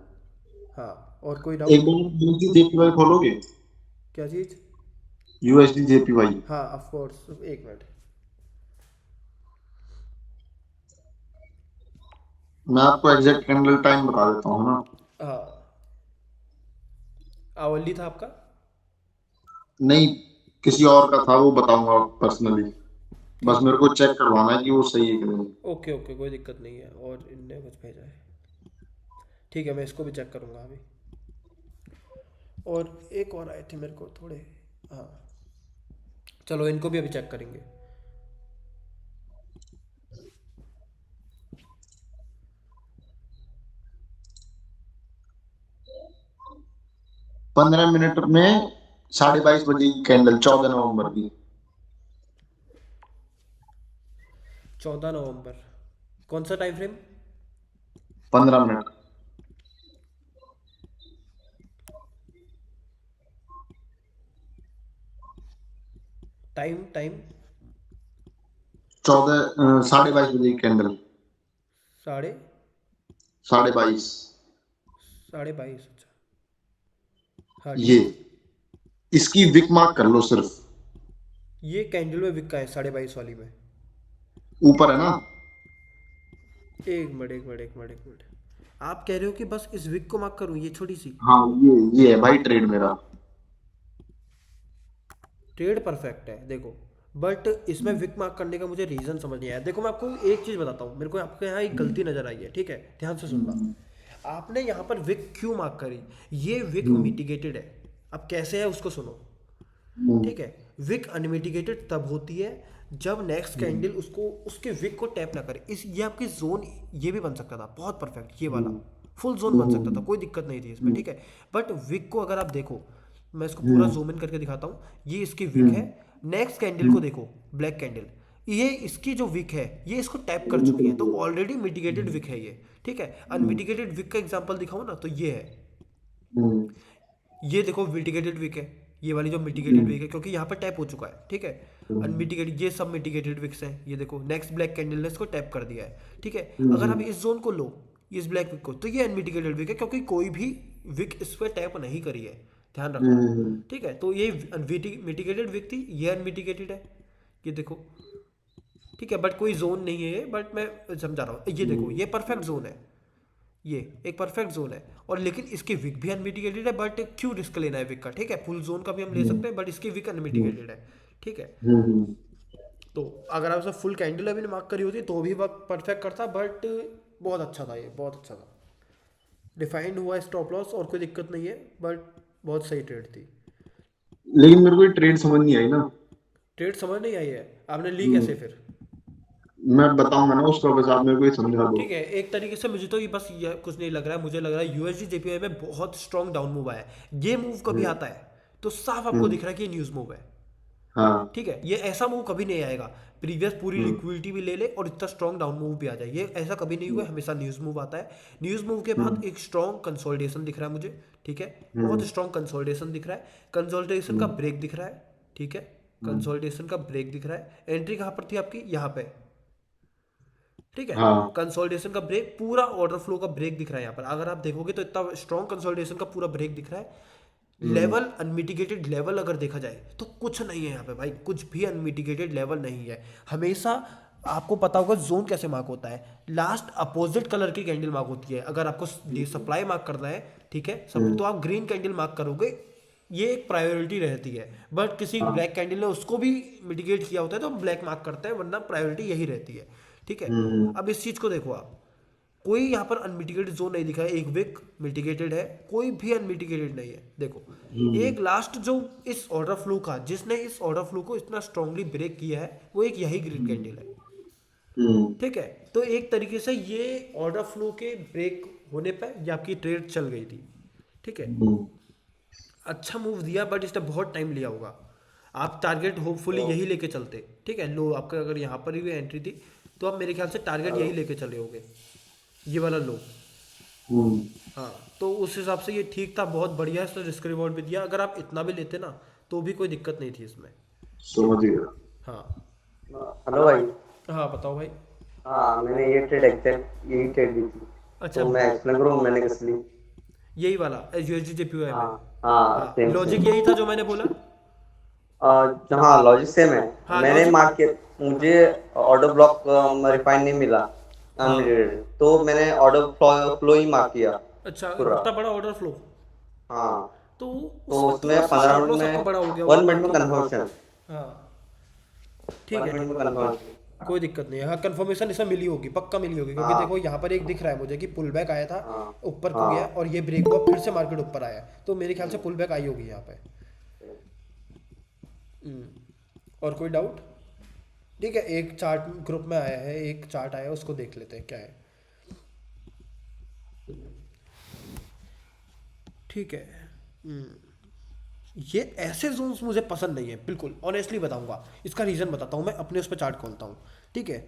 हाँ। और कोई एक डाउट? बार यूएसडी जेपीवाई खोलोगे? क्या चीज़? USD JPY. हाँ ऑफ कोर्स, एक मिनट। मैं आपको एग्जैक्ट कैंडल टाइम बता देता हूँ ना। हाँ, आवली था आपका? नहीं, किसी और का था, वो बताऊंगा पर्सनली। बस मेरे को चेक करवाना है कि वो सही है कि नहीं। ओके ओके, कोई दिक्कत नहीं है। और इनने कुछ भेजा है, ठीक है, मैं इसको भी चेक करूँगा अभी। और एक और आए थे मेरे को थोड़े, हाँ चलो इनको भी अभी चेक करेंगे। पंद्रह मिनट में 22:30 बजे की कैंडल, 14 नवंबर की। 14 नवंबर, कौन सा time frame? 15 minute. Time time 22:30 की कैंडल। साढ़े 22:30। 22:30, अच्छा हाँ ये ठीक। इसकी विक मार्क कर लो सिर्फ। ये कैंडल में विका है 22:30 वाली में। ऊपर है ना? एक मिनट एक मिनट एक मिनट एक मिनट, आप कह रहे हो कि बस इस विक को मार्क करूँ, ये छोटी सी? हाँ, ये है भाई ट्रेड मेरा। ट्रेड परफेक्ट है देखो, बट इसमें विक मार्क करने का मुझे रीज़न समझ नहीं आया। देखो मैं आपको एक चीज़ बताता हूँ, मेरे को आपके यहाँ एक गलती नज़र आई है, ठीक है, ध्यान से सुनना। आपने यहाँ पर विक क्यों मार्क करी? ये विक मिटिगेटेड है। अब कैसे है उसको सुनो, ठीक है। विक अनमिटिगेटेड तब होती है जब नेक्स्ट कैंडल उसको उसके विक को टैप ना करे। इस ये आपकी जोन ये भी बन सकता था बहुत परफेक्ट, ये वाला फुल जोन बन सकता था, कोई दिक्कत नहीं थी इसमें, ठीक है। बट विक को अगर आप देखो, मैं इसको पूरा जूम इन करके दिखाता हूँ, ये इसकी विक है। नेक्स्ट कैंडल को देखो, ब्लैक कैंडल, ये इसकी जो विक है ये इसको टैप कर चुकी है, तो ऑलरेडी मिटिगेटेड विक है ये, ठीक है। अनमिटिगेटेड विक का एग्जांपल दिखाऊं ना, तो ये है, ये देखो मिटिगेटेड विक है, ये वाली जो मिटिगेटेड विक है, क्योंकि यहाँ पर टैप हो चुका है, ठीक है। अनमिटिगेटेड, ये सब मिटिगेटेड विक्स हैं, ये देखो नेक्स्ट ब्लैक कैंडल ने इसको टैप कर दिया है, ठीक है। अगर आप इस जोन को लो, इस ब्लैक विक को, तो ये अनमिटिगेटेड विक है, क्योंकि कोई भी विक इस पर टैप नहीं करी है, ध्यान रखना, ठीक है। तो ये मिटिगेटेड विक थी, ये अनमिटिगेटेड है, ये देखो, ठीक है। बट कोई जोन नहीं है ये, बट मैं समझा रहा हूँ, ये देखो ये परफेक्ट जोन है, ये एक परफेक्ट जोन है। और लेकिन इसकी विक भी अनमिटिगेटेड है, बट क्यों रिस्क लेना है विक का, ठीक है। फुल जोन का भी हम ले सकते हैं, बट इसकी विक अनमिटिगेटेड है, ठीक है। तो अगर आप फुल कैंडल अभी मार्क करी होती तो भी वक्त परफेक्ट करता, बट बहुत अच्छा था, ये बहुत अच्छा था, डिफाइंड हुआ स्टॉप लॉस और कोई दिक्कत नहीं है, बट बहुत सही ट्रेड थी। लेकिन मेरे को ये ट्रेड समझ नहीं आई ना। ट्रेड समझ नहीं आई है? आपने ली कैसे फिर? मैं बताऊंगा ना उसका, बस आप मेरे को ये समझा दो। ठीक है, एक तरीके से मुझे तो ये बस ये कुछ नहीं लग रहा है, मुझे लग रहा है यूएसडी जेपीवाई में बहुत स्ट्रॉन्ग डाउन मूव आया है। ये मूव कभी आता है तो साफ आपको दिख रहा है कि ये न्यूज मूव है, हाँ। ठीक है। ये ऐसा मूव कभी नहीं आएगा, प्रीवियस पूरी लिक्विडिटी भी ले ले और इतना स्ट्रॉन्ग डाउन मूव भी आ जाए, ये ऐसा कभी नहीं हुआ, हमेशा न्यूज मूव आता है। न्यूज मूव के बाद एक स्ट्रॉन्ग कंसोलिडेशन दिख रहा है मुझे, ठीक है, बहुत स्ट्रॉन्ग कंसोलिडेशन दिख रहा है, कंसोलिडेशन का ब्रेक दिख रहा है, ठीक है, कंसोलिडेशन का ब्रेक दिख रहा है। एंट्री कहाँ पर थी आपकी? यहाँ पे, ठीक है। हाँ। कंसोलिडेशन का ब्रेक, पूरा ऑर्डर फ्लो का ब्रेक दिख रहा है यहाँ पर, अगर आप देखोगे तो इतना स्ट्रॉन्ग कंसोलिडेशन का पूरा ब्रेक दिख रहा है। लेवल अनमिटिगेटेड लेवल अगर देखा जाए तो कुछ नहीं है यहाँ पे भाई, कुछ भी अनमिटिगेटेड लेवल नहीं है। हमेशा आपको पता होगा जोन कैसे मार्क होता है, लास्ट अपोजिट कलर की कैंडल मार्क होती है। अगर आपको सप्लाई मार्क करना है, ठीक है, सब तो आप ग्रीन कैंडल मार्क करोगे, ये एक प्रायोरिटी रहती है। बट किसी ब्लैक कैंडल ने उसको भी मिटिगेट किया होता है तो ब्लैक मार्क करते हैं, वरना प्रायोरिटी यही रहती है, ठीक है। अब इस चीज को देखो आप, कोई यहाँ पर अनमिटिगेटेड जोन नहीं दिखा है, एक विक मिटिगेटेड है, कोई भी अनमिटिगेटेड नहीं है। देखो एक लास्ट जो इस ऑर्डर फ्लो का, जिसने इस ऑर्डर फ्लो को इतना स्ट्रांगली ब्रेक किया है, वो एक यही ग्रीन कैंडल है, ठीक है। तो एक तरीके से ये ऑर्डर फ्लो के ब्रेक होने पर ये आपकी ट्रेड चल गई थी, ठीक है। अच्छा मूव दिया, बट इसने बहुत टाइम लिया होगा। आप टारगेट होपफुली यही लेके चलते, ठीक है। लो आपका अगर यहाँ पर भी एंट्री थी तो आप मेरे ख्याल से टारगेट यही लेके चले होगे, ये वाला लो। हाँ, तो उस हिसाब से ये ठीक था, बहुत बढ़िया है, इसने रिस्क रिवॉर्ड भी दिया। अगर आप इतना भी लेते ना तो भी कोई दिक्कत नहीं थी इसमें। समझ गया। हाँ हेलो भाई। हाँ बताओ भाई। हाँ, मैंने ये ट्रेड एग्जैक्ट यही ट्रेड दी थी। अच्छा, तो मैं एक्सप्लेन करूँ मैंने किस ली? यही वाला यूएसडी जेपीयू हाँ में। हाँ, सेम लॉजिक यही था जो मैंने बोला। हाँ, लॉजिक सेम है। हाँ, मैंने logic- मार्क किया, मुझे ऑर्डर ब्लॉक रिफाइन नहीं मिला अनलिमिटेड, तो मैंने ऑर्डर फ्लो ही मार्क किया अच्छा, पूरा। इतना बड़ा ऑर्डर फ्लो, हाँ, तो तो उसमें उसमें थोड़ा सा 15 stop मिनट loss आपका में बड़ा हो गया 1 होगा। मिनट में कन्फर्मेशन। हाँ ठीक 1 है, मिनट में कन्फर्मेशन। कोई दिक्कत नहीं है। हाँ, कंफर्मेशन इसमें मिली होगी, पक्का मिली होगी, क्योंकि हाँ। देखो यहाँ पर एक दिख रहा है मुझे कि पुल बैक आया था, हाँ। ऊपर को हाँ। गया और ये ब्रेक हुआ, फिर से मार्केट ऊपर आया, तो मेरे ख्याल से पुल बैक आई होगी यहाँ पे। और कोई डाउट? ठीक है, एक चार्ट ग्रुप में आया है, एक चार्ट आया है, उसको देख लेते हैं क्या है। ठीक है। ये ऐसे जोन्स मुझे पसंद नहीं है बिल्कुल, ऑनेस्टली बताऊंगा। इसका रीज़न बताता हूँ, मैं अपने उस पर चार्ट खोलता हूँ, ठीक है।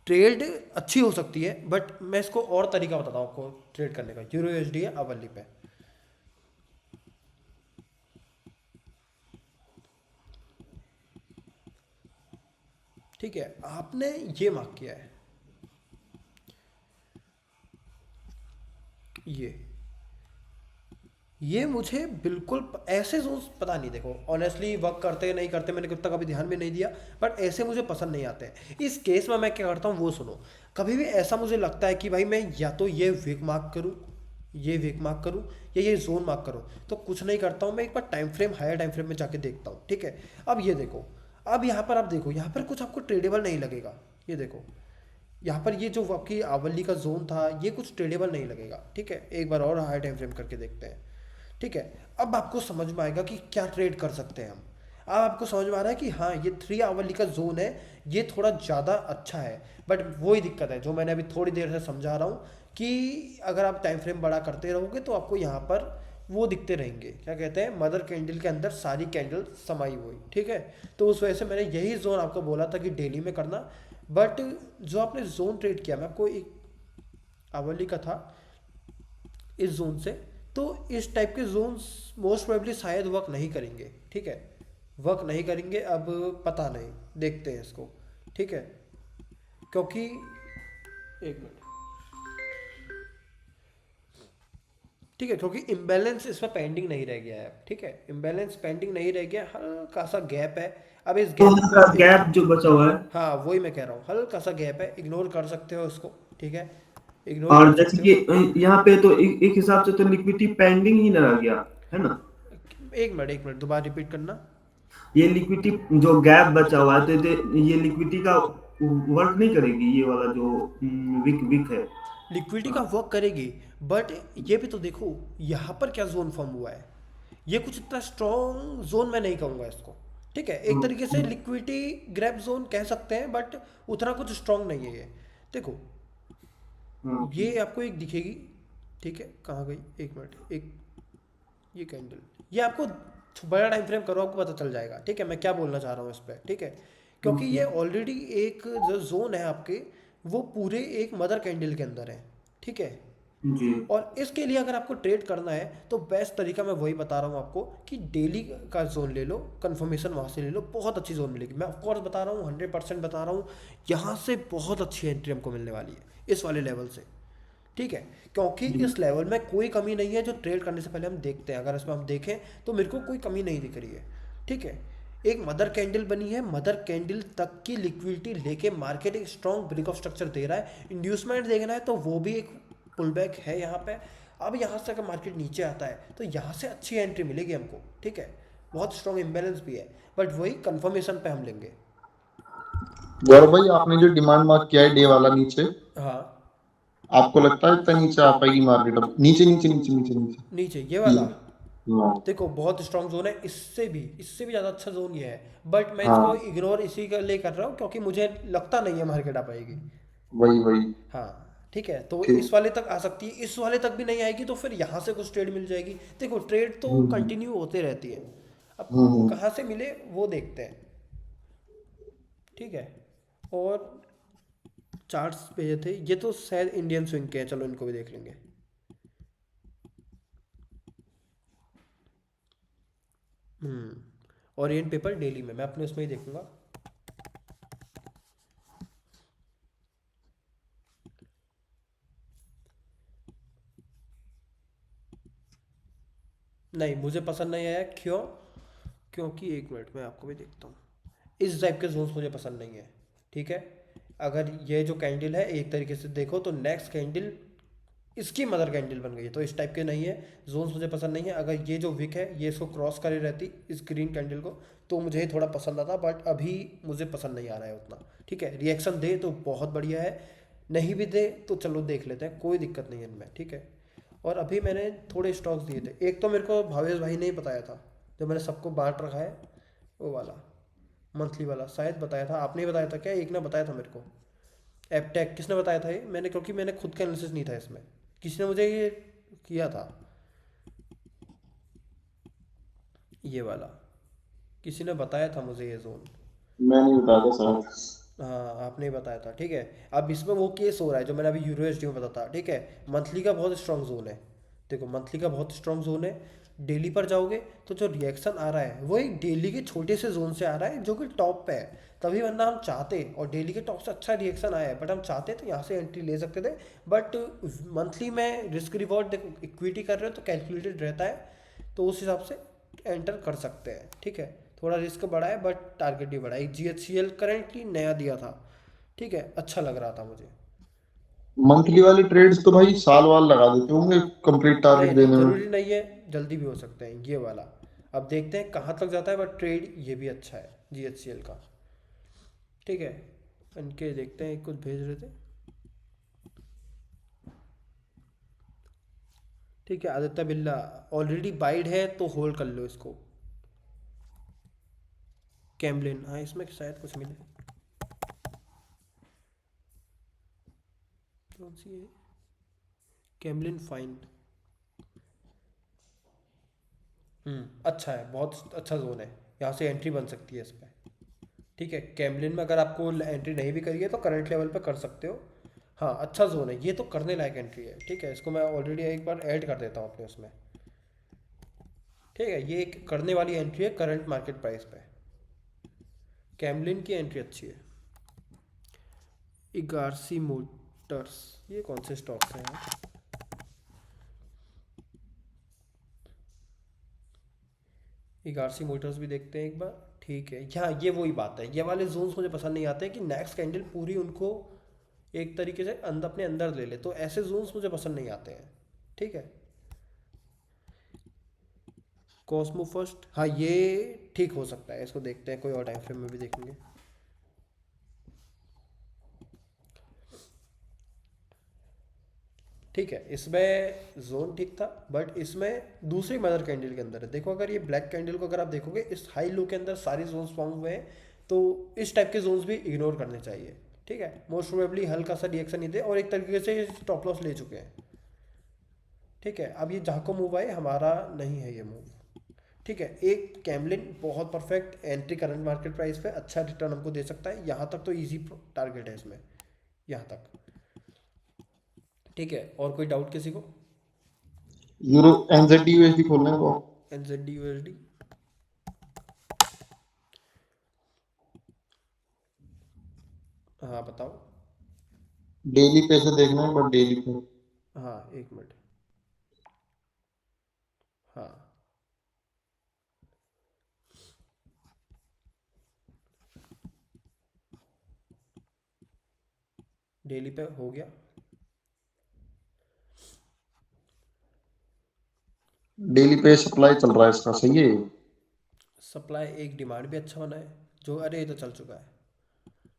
ट्रेड अच्छी हो सकती है, बट मैं इसको और तरीका बताता हूँ आपको ट्रेड करने का। यूरो यूएसडी है अवली पे, ठीक है। आपने ये मार्क किया है, ये मुझे बिल्कुल ऐसे जोन्स पता नहीं, देखो ऑनेस्टली वर्क करते नहीं करते मैंने कितना कभी ध्यान भी नहीं दिया, बट ऐसे मुझे पसंद नहीं आते हैं। इस केस में मैं क्या करता हूँ वो सुनो। कभी भी ऐसा मुझे लगता है कि भाई मैं या तो ये विक मार्क करूँ, ये विक मार्क करूँ, या ये जोन मार्क करूँ, तो कुछ नहीं करता हूँ, मैं एक बार time frame, higher time frame में जाके देखता हूँ, ठीक है। अब ये देखो, अब यहाँ पर आप देखो, यहाँ पर कुछ आपको ट्रेडेबल नहीं लगेगा। ये देखो यहाँ पर ये जो आपकी आवली का जोन था, ये कुछ ट्रेडेबल नहीं लगेगा, ठीक है। एक बार और हाई टाइम फ्रेम करके देखते हैं, ठीक है। अब आपको समझ में आएगा कि क्या ट्रेड कर सकते हैं हम। अब आपको समझ में आ रहा है कि हाँ, ये 3 आवली का जोन है, ये थोड़ा ज़्यादा अच्छा है, बट वही दिक्कत है जो मैंने अभी थोड़ी देर से समझा रहा हूँ कि अगर आप टाइम फ्रेम बड़ा करते रहोगे तो आपको यहाँ पर वो दिखते रहेंगे, क्या कहते हैं, मदर कैंडल के अंदर सारी कैंडल समाई हुई, ठीक है। तो उस वजह से मैंने यही जोन आपको बोला था कि डेली में करना, बट जो आपने जोन ट्रेड किया, मैं आपको एक आवली का था इस जोन से, तो इस टाइप के जोन्स मोस्ट प्रोबेबली शायद वर्क नहीं करेंगे, ठीक है, वर्क नहीं करेंगे। अब पता नहीं, देखते हैं इसको, ठीक है। क्योंकि एक मिनट, ठीक है, क्योंकि इम्बैलेंस इसमें पेंडिंग नहीं रह गया है, ठीक है, इम्बैलेंस पेंडिंग नहीं रह गया, हल्का सा गैप है। अब इस गैप, गैप जो बचा हुआ है, हाँ वही मैं कह रहा हूँ, हल्का सा गैप है, इग्नोर कर सकते हो इसको, ठीक है, इग्नोर और कर जैसे सकते हो। कि यहाँ पे तो एक हिसाब से तो लिक्विडिटी पेंडिंग ही ना रह गया है ना। एक मिनट दोबारा रिपीट करना। ये लिक्विडिटी जो गैप बचा हुआ है तो ये लिक्विडिटी का वर्क नहीं करेगी, ये वाला जो वीक वीक है। लिक्विडिटी का वर्क करेगी, बट ये भी तो देखो यहाँ पर क्या जोन फॉर्म हुआ है, ये कुछ इतना स्ट्रॉन्ग जोन मैं नहीं कहूँगा इसको, ठीक है। एक तरीके से लिक्विडिटी ग्रैब जोन कह सकते हैं, बट उतना कुछ स्ट्रॉन्ग नहीं है ये। देखो ये आपको एक दिखेगी, ठीक है, कहाँ गई, एक मिनट, एक ये कैंडल, ये आपको बड़ा टाइम फ्रेम करो, आपको पता चल जाएगा, ठीक है, मैं क्या बोलना चाह रहा हूँ इस पर, ठीक है। क्योंकि ये ऑलरेडी एक जो जोन है आपके, वो पूरे एक मदर कैंडल के अंदर है, ठीक है। जी। और इसके लिए अगर आपको ट्रेड करना है तो बेस्ट तरीका मैं वही बता रहा हूँ आपको कि डेली का जोन ले लो, कंफर्मेशन वहाँ से ले लो, बहुत अच्छी जोन मिलेगी। मैं ऑफकोर्स बता रहा हूँ, 100% बता रहा हूँ, यहाँ से बहुत अच्छी एंट्री हमको मिलने वाली है इस वाले लेवल से, ठीक है। क्योंकि इस लेवल में कोई कमी नहीं है, जो ट्रेड करने से पहले हम देखते हैं, अगर इसमें हम देखें तो मेरे को कोई कमी नहीं दिख रही है, ठीक है। एक मदर कैंडल बनी है, मदर कैंडल तक की लिक्विडिटी लेके मार्केट एक स्ट्रॉन्ग ब्रेक ऑफ स्ट्रक्चर दे रहा है। इंड्यूसमेंट देखना है तो वो भी एक पुल बैक है यहाँ पे। अब यहाँ से अगर मार्केट नीचे आता है तो यहाँ से अच्छी एंट्री मिलेगी हमको, ठीक है। बहुत स्ट्रॉन्ग इम्बेलेंस भी है, बट वही कंफर्मेशन पे हम लेंगे। गौरव भाई, आपने जो डिमांड मार्क किया है डे वाला नीचे, हाँ, आपको लगता है इतना नीचे आ पाएगी मार्केट? अब नीचे नीचे नीचे नीचे नीचे नीचे ये वाला हाँ देखो बहुत स्ट्रॉन्ग जोन है, इससे भी ज़्यादा अच्छा जोन ये है, बट मैं इसको हाँ, इग्नोर इसी के लिए कर रहा हूँ क्योंकि मुझे लगता नहीं है मार्केट आ पाएगी। वही वही। हाँ ठीक है, तो ठीक। इस वाले तक आ सकती है, इस वाले तक भी नहीं आएगी तो फिर यहाँ से कुछ ट्रेड मिल जाएगी। देखो ट्रेड तो कंटिन्यू होते रहती है, अब हम्म। कहाँ से मिले वो देखते हैं, ठीक है। और चार्ट्स भेजे थे, ये तो शायद इंडियन स्विंग के हैं, चलो इनको भी देख लेंगे। ओरिएंट पेपर डेली में मैं अपने उसमें ही देखूंगा। नहीं मुझे पसंद नहीं आया, क्यों? क्योंकि एक मिनट मैं आपको भी देखता हूँ, इस टाइप के जोन्स मुझे पसंद नहीं है, ठीक है। अगर ये जो कैंडल है एक तरीके से देखो तो नेक्स्ट कैंडल इसकी मदर कैंडल बन गई है, तो इस टाइप के नहीं है जोन्स, मुझे पसंद नहीं है। अगर ये जो विक है ये इसको क्रॉस करे रहती इस ग्रीन कैंडल को तो मुझे ये थोड़ा पसंद आता, बट अभी मुझे पसंद नहीं आ रहा है उतना, ठीक है। रिएक्शन दे तो बहुत बढ़िया है, नहीं भी दे तो चलो देख लेते हैं, कोई दिक्कत नहीं है इनमें, ठीक है। और अभी मैंने थोड़े स्टॉक्स दिए थे, एक तो मेरे को भावेश भाई ने ही बताया था, जो मैंने सबको बांट रखा है वो वाला मंथली वाला, शायद बताया था, आपने ही बताया था क्या? एक ने बताया था मेरे को, एपटेक। किसने बताया था ये? मैंने, क्योंकि मैंने खुद का एनालिसिस नहीं था इसमें, किसी ने मुझे ये किया था, ये वाला किसी ने बताया था मुझे ये जोन। मैं नहीं बताया था शायद। हाँ आपने ही बताया था, ठीक है। अब इसमें वो केस हो रहा है जो मैंने अभी यूरो एसडी में बताया था, ठीक है। मंथली का बहुत स्ट्रॉन्ग जोन है, देखो मंथली का बहुत स्ट्रॉन्ग जोन है। डेली पर जाओगे तो जो रिएक्शन आ रहा है वो एक डेली के छोटे से जोन से आ रहा है जो कि टॉप पे है, तभी वरना हम चाहते, और डेली के टॉप से अच्छा रिएक्शन आया है, बट हम चाहते तो यहाँ से एंट्री ले सकते थे। बट मंथली में रिस्क रिवॉर्ड देखो, इक्विटी कर रहे हो तो कैलकुलेटेड रहता है, तो उस हिसाब से एंटर कर सकते हैं, ठीक है। थोड़ा रिस्क बढ़ा है बट टारगेट भी बढ़ा है। GHCL करेंटली नया दिया था, ठीक है, अच्छा लग रहा था मुझे। मंथली वाले ट्रेड्स तो भाई साल वाल लगा देते होंगे कंप्लीट नहीं टारगेट नहीं देने में। जरूरी नहीं है, जल्दी भी हो सकते हैं ये वाला। अब देखते हैं कहाँ तक जाता है, बट ट्रेड ये भी अच्छा है GHCL का, ठीक है। इनके देखते हैं, कुछ भेज रहे थे, ठीक है। आदित्य बिल्ला ऑलरेडी बाइड है तो होल्ड कर लो इसको। कैमलिन, हाँ इसमें शायद कुछ मिले, कौन सी है? कैमलिन फाइन, अच्छा है, बहुत अच्छा जोन है, यहाँ से एंट्री बन सकती है इस पर, ठीक है। कैमलिन में अगर आपको एंट्री नहीं भी करी है तो करंट लेवल पे कर सकते हो। हाँ अच्छा जोन है ये, तो करने लायक एंट्री है, ठीक है। इसको मैं ऑलरेडी एक बार ऐड कर देता हूँ अपने उसमें, ठीक है। ये एक करने वाली एंट्री है करंट मार्केट प्राइस पे, कैमलिन की एंट्री अच्छी है। इगारसी मोटर्स, ये कौन से स्टॉक्स हैं यार? इगारसी मोटर्स भी देखते हैं एक बार, ठीक है। हाँ ये वही बात है, ये वाले जोन्स मुझे पसंद नहीं आते कि नेक्स्ट कैंडल पूरी उनको एक तरीके से अंदर अपने अंदर ले ले, तो ऐसे जोन्स मुझे पसंद नहीं आते हैं, ठीक है। कॉस्मो फर्स्ट, हाँ ये ठीक हो सकता है, इसको देखते हैं, कोई और टाइम फ्रेम में भी देखेंगे। ठीक है, इसमें जोन ठीक था, बट इसमें दूसरी मदर कैंडल के अंदर है, देखो अगर ये ब्लैक कैंडल को अगर आप देखोगे इस हाई लो के अंदर सारे जोन्स फॉर्म हुए हैं, तो इस टाइप के जोन्स भी इग्नोर करने चाहिए, ठीक है। मोस्ट प्रोबेबली हल्का सा रिएक्शन ही दे और एक तरीके से स्टॉप लॉस ले चुके हैं, ठीक है। अब ये जहाँ को मूव आए हमारा नहीं है ये मूव, ठीक है। एक कैमलिन बहुत perfect entry current market price पे अच्छा रिटर्न हमको दे सकता है, यहाँ तक तो इजी टारगेट है इसमें, यहाँ तक, ठीक है। और कोई डाउट किसी को? यूरो एनजेडी यूएसडी खोलने को NZD USD, हाँ बताओ। डेली पे से देखना है, बट डेली पे हाँ एक मिनट, हाँ डेली पे हो गया। डेली पे सप्लाई चल रहा है इसका, सही है। सप्लाई एक डिमांड भी अच्छा बना है जो, अरे ये तो चल चुका है।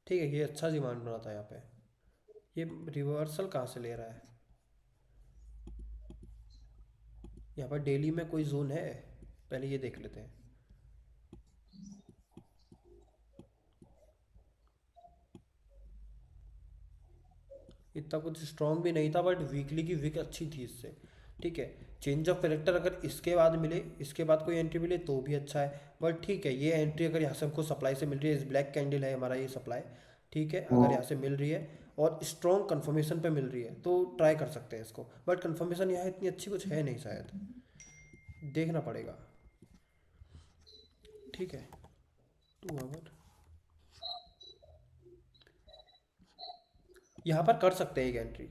ठीक है, ये अच्छा डिमांड बना था यहाँ पे। ये रिवर्सल कहाँ से ले रहा है? यहाँ पर डेली में कोई जोन है? पहले ये देख लेते हैं। इतना कुछ स्ट्रॉन्ग भी नहीं था, बट वीकली की विक अच्छी थी इससे। ठीक है, चेंज ऑफ कैरेक्टर अगर इसके बाद मिले, इसके बाद कोई एंट्री मिले तो भी अच्छा है। बट ठीक है, ये एंट्री अगर यहाँ से हमको सप्लाई से मिल रही है, इस ब्लैक कैंडल है हमारा ये सप्लाई। ठीक है, अगर यहाँ से मिल रही है और स्ट्रॉन्ग कंफर्मेशन पे मिल रही है तो ट्राई कर सकते हैं इसको। बट कंफर्मेशन यहाँ इतनी अच्छी कुछ है नहीं शायद, देखना पड़ेगा। ठीक है, 2 आवर यहाँ पर कर सकते हैं एक एंट्री,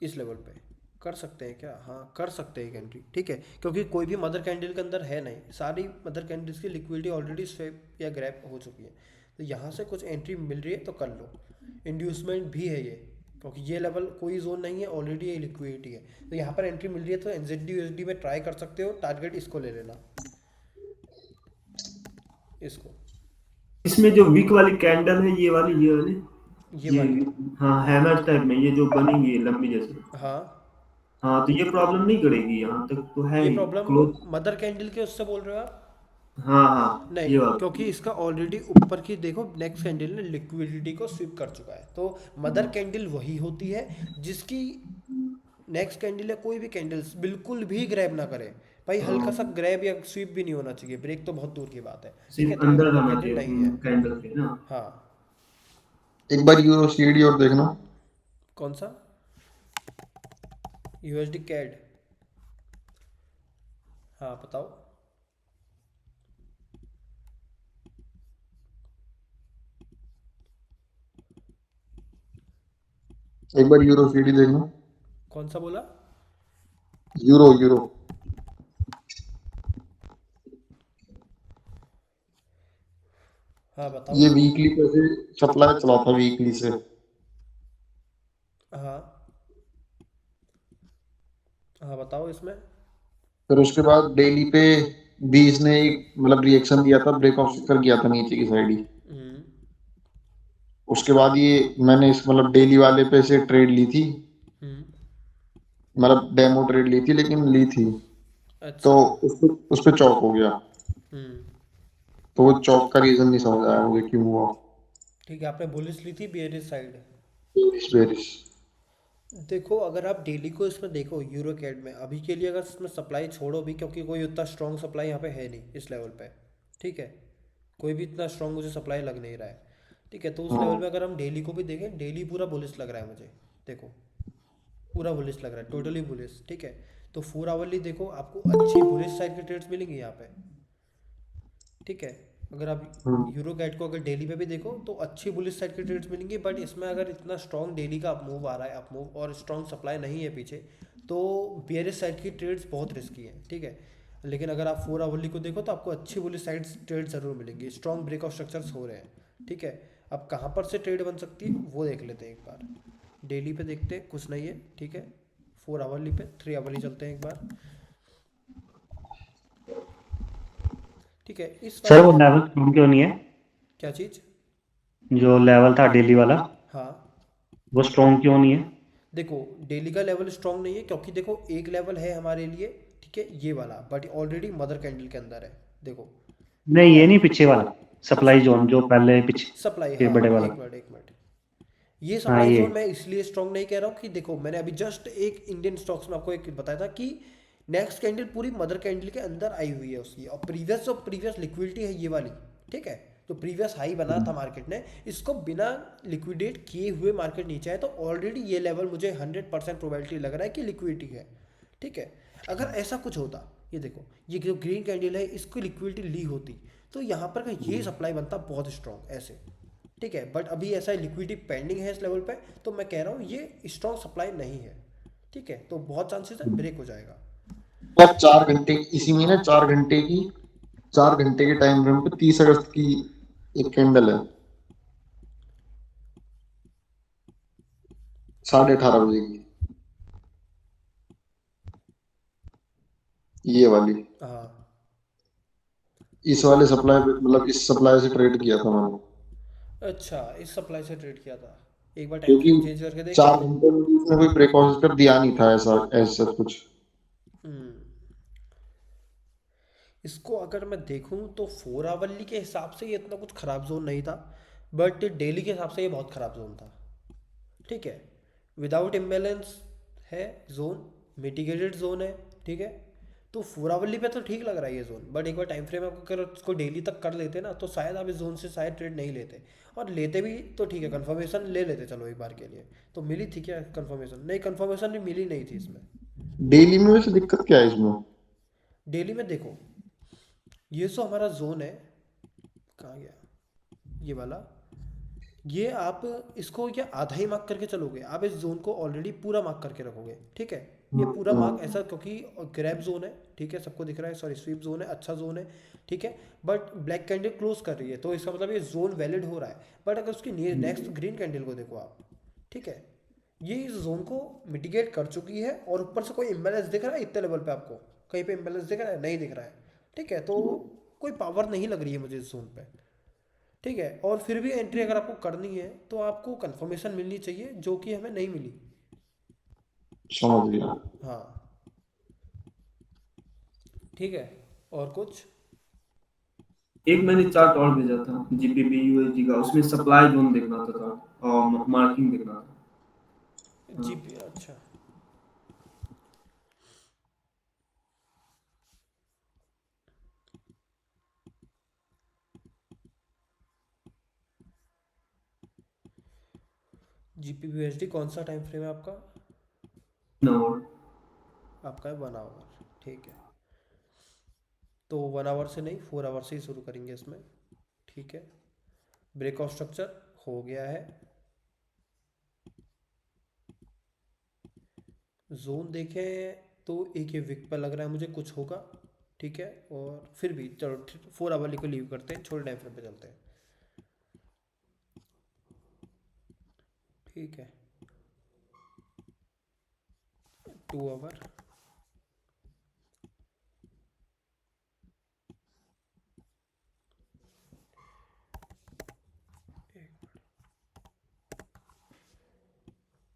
इस लेवल पे कर सकते हैं क्या? हाँ कर सकते हैं एक एंट्री। ठीक है, क्योंकि कोई भी मदर कैंडल के अंदर है नहीं, सारी मदर कैंडल्स की लिक्विडिटी ऑलरेडी स्वेप या ग्रैब हो चुकी है। तो यहाँ से कुछ एंट्री मिल रही है तो कर लो। इंड्यूसमेंट भी है ये, क्योंकि ये लेवल कोई जोन नहीं है, ऑलरेडी ये लिक्विडिटी है। तो यहाँ पर एंट्री मिल रही है तो NZD/USD में ट्राई कर सकते हो। टारगेट इसको ले लेना, इसको। इसमें जो वीक वाली कैंडल है, ये वाली ये वाली, हाँ हैमर टाइप में ये जो बनेगी है लंबी जैसे, हाँ हाँ तो ये प्रॉब्लम नहीं करेगी, यहाँ तक तो है ये ही प्रॉब्लम क्लोज। मदर कैंडल के उससे बोल रहे हो आप? हाँ हाँ नहीं, ये वाला क्योंकि इसका ऑलरेडी ऊपर की देखो नेक्स्ट कैंडल ने लिक्विडिटी को स्वीप कर चुका है। तो मदर कैंडल वही होती है जिसकी नेक्स्ट कैंडल या कोई भी कैंडल्स बिल्कुल भी ग्रैब ना करे भाई, हल्का सा ग्रैब या स्वीप भी नहीं होना चाहिए, ब्रेक तो बहुत दूर की बात है। ठीक है, सिर्फ तो ये अंदर मदर रहना कैंडल नहीं चाहिए है। कैंडल के ना। हाँ, एक बार USD और देखना। कौन सा? USD कैड, हाँ बताओ। एक बार USD देखना। कौन सा बोला? Euro euro. हाँ बताओ। ये वीकली पे से सप्लाई चला था, वीकली से। हाँ हाँ बताओ इसमें। फिर उसके बाद डेली पे भी इसने एक मतलब रिएक्शन दिया था, ब्रेक ऑफ कर गया था नीचे की साइड ही। हम्म उसके बाद ये मैंने इस मतलब डेली वाले पे से ट्रेड ली थी, हम्म मतलब डेमो ट्रेड ली थी लेकिन ली थी। तो अच्छा। उस पे चौक हो गया। हम्म तो वो चौक का रीजन नहीं समझ आया मुझे क्यों हुआ। ठीक है, आपने बुलिश ली थी बेरिश साइड। Bearish bearish. देखो अगर आप डेली को इसमें देखो यूरो कैड में, अभी के लिए अगर इसमें सप्लाई छोड़ो भी, क्योंकि कोई उतना स्ट्रॉन्ग सप्लाई यहाँ पे है नहीं इस लेवल पे। ठीक है, कोई भी इतना स्ट्रॉन्ग मुझे सप्लाई लग नहीं रहा है। ठीक है, तो उस लेवल पे अगर हम डेली को भी देखें, डेली पूरा बुलिश लग रहा है मुझे। देखो पूरा बुलिश लग रहा है, टोटली बुलिश। ठीक है, तो 4 आवरली देखो, आपको अच्छी बुलिश साइड के ट्रेड्स मिलेंगे यहाँ पे। ठीक है, अगर आप यूरो कैट को अगर डेली पे भी देखो तो अच्छी बुलिश साइड के ट्रेड्स मिलेंगे। बट इसमें अगर इतना स्ट्रॉन्ग डेली का अप मूव आ रहा है, अप मूव और स्ट्रॉन्ग सप्लाई नहीं है पीछे, तो बेयरिश साइड की ट्रेड्स बहुत रिस्की है। ठीक है, लेकिन अगर आप 4 आवरली को देखो तो आपको अच्छी बुलिश साइड ट्रेड जरूर मिलेंगी, स्ट्रॉन्ग ब्रेक ऑफ स्ट्रक्चर्स हो रहे हैं। ठीक है, अब कहाँ पर से ट्रेड बन सकती है वो देख लेते हैं एक बार। डेली पे देखते हैं, कुछ नहीं है। ठीक है, 4 आवरली पे 3 आवरली चलते हैं एक बार। ठीक है, इस सर वो वाले लेवल स्ट्रॉन्ग क्यों नहीं है? क्या चीज़? जो लेवल था डेली वाला हाँ वो स्ट्रॉन्ग क्यों नहीं है? देखो, डेली का लेवल स्ट्रॉन्ग नहीं है क्योंकि देखो एक लेवल है हमारे लिए, ठीक है ये वाला, बट ऑलरेडी मदर कैंडल के अंदर है। देखो नहीं ये नहीं, पीछे वाला सप्लाई जोन जो पहले पीछे सप्लाई, ये हाँ बड़े हाँ, वाला। एक मिनट, ये हाँ सप्लाई ये जोन मैं इसलिए स्ट्रॉन्ग नहीं कह रहा हूँ कि देखो मैंने अभी जस्ट एक इंडियन स्टॉक्स में आपको एक बताया था कि नेक्स्ट कैंडल पूरी मदर कैंडल के अंदर आई हुई है उसकी, और प्रीवियस लिक्विडिटी है ये वाली। ठीक है, तो प्रीवियस हाई बना था मार्केट ने, इसको बिना लिक्विडेट किए हुए मार्केट नीचे है, तो ऑलरेडी ये लेवल मुझे 100% प्रोबेबिलिटी लग रहा है कि लिक्विडिटी है। ठीक है, अगर ऐसा कुछ होता, ये देखो ये जो ग्रीन कैंडल है इसको लिक्विडिटी ली होती तो यहाँ पर का ये सप्लाई बनता बहुत स्ट्रॉन्ग ऐसे। ठीक है, बट अभी ऐसा लिक्विडिटी पेंडिंग है इस लेवल पे, तो मैं कह रहा हूँ ये स्ट्रॉन्ग सप्लाई नहीं है। ठीक है, तो बहुत चांसेस है ब्रेक हो जाएगा। अब 4 घंटे इसी में ना, 4 घंटे के टाइम फ्रेम पे 30 अगस्त की एक कैंडल है। 18:30 बजे की, ये वाली। हाँ इस वाले सप्लाई पे, मतलब इस सप्लाई से ट्रेड किया था मैंने, अच्छा, इस सप्लाई से ट्रेड किया था। एक बार टाइम क्योंकि फ्रेम चेंज करके देखें। 4 घंटे में भी इसने कोई ब्रेक दिया नहीं था ऐसा, ऐसा कुछ। हम्म इसको अगर मैं देखूं तो 4 आवरली के हिसाब से ये इतना कुछ ख़राब जोन नहीं था, बट डेली के हिसाब से ये बहुत ख़राब जोन था। ठीक है, विदाउट इम्बैलेंस है जोन, मिटिगेटेड जोन है। ठीक है, तो 4 आवरली पे तो ठीक लग रहा है ये जोन, बट एक बार टाइम फ्रेम आप अगर उसको डेली तक कर लेते ना तो शायद आप इस जोन से शायद ट्रेड नहीं लेते, और लेते भी तो ठीक है, कंफर्मेशन ले लेते चलो एक बार के लिए। तो मिली थी क्या कंफर्मेशन? नहीं, कंफर्मेशन भी मिली नहीं थी इसमें। डेली में वैसे दिक्कत क्या है इसमें? डेली में देखो, ये जो हमारा जोन है, कहाँ गया ये वाला, ये आप इसको क्या आधा ही मार्क करके चलोगे, आप इस जोन को ऑलरेडी पूरा मार्क करके रखोगे। ठीक है, ये पूरा मार्क ऐसा, क्योंकि ग्रैब जोन है, ठीक है, सबको दिख रहा है, सॉरी स्वीप जोन है, अच्छा जोन है। ठीक है, बट ब्लैक कैंडल क्लोज कर रही है तो इसका मतलब ये जोन वैलिड हो रहा है। बट अगर उसकी नेक्स्ट ग्रीन कैंडल को देखो आप, ठीक है, ये इस जोन को मिटिगेट कर चुकी है, और ऊपर से कोई इम्बैलेंस दिख रहा है इतने लेवल पे? आपको कहीं पे इम्बैलेंस दिख रहा है? नहीं दिख रहा है। ठीक है, तो कोई पावर नहीं लग रही है मुझे इस जोन पे। ठीक है, और फिर भी एंट्री अगर आपको करनी है तो आपको कंफर्मेशन मिलनी चाहिए, जो कि हमें नहीं मिली। समझ गया। हाँ, ठीक है, और कुछ? एक मैंने चार्ट और भेजा था जीपीपी यूएसडी का, उसमें सप्लाई जोन देखना था और मार्किंग देखना था। हाँ। जीपी, अच्छा, जीपी यूएसडी कौन सा टाइम फ्रेम है आपका? और आपका है 1 आवर। ठीक है, तो 1 आवर से नहीं, 4 आवर से ही शुरू करेंगे इसमें। ठीक है, ब्रेक ऑफ स्ट्रक्चर हो गया है, जोन देखें तो एक ये विक पर लग रहा है मुझे कुछ होगा। ठीक है, और फिर भी चलो 4 आवरली को लीव करते हैं, छोटे टाइम फ्रेम पे चलते हैं। ठीक है, 2 आवर,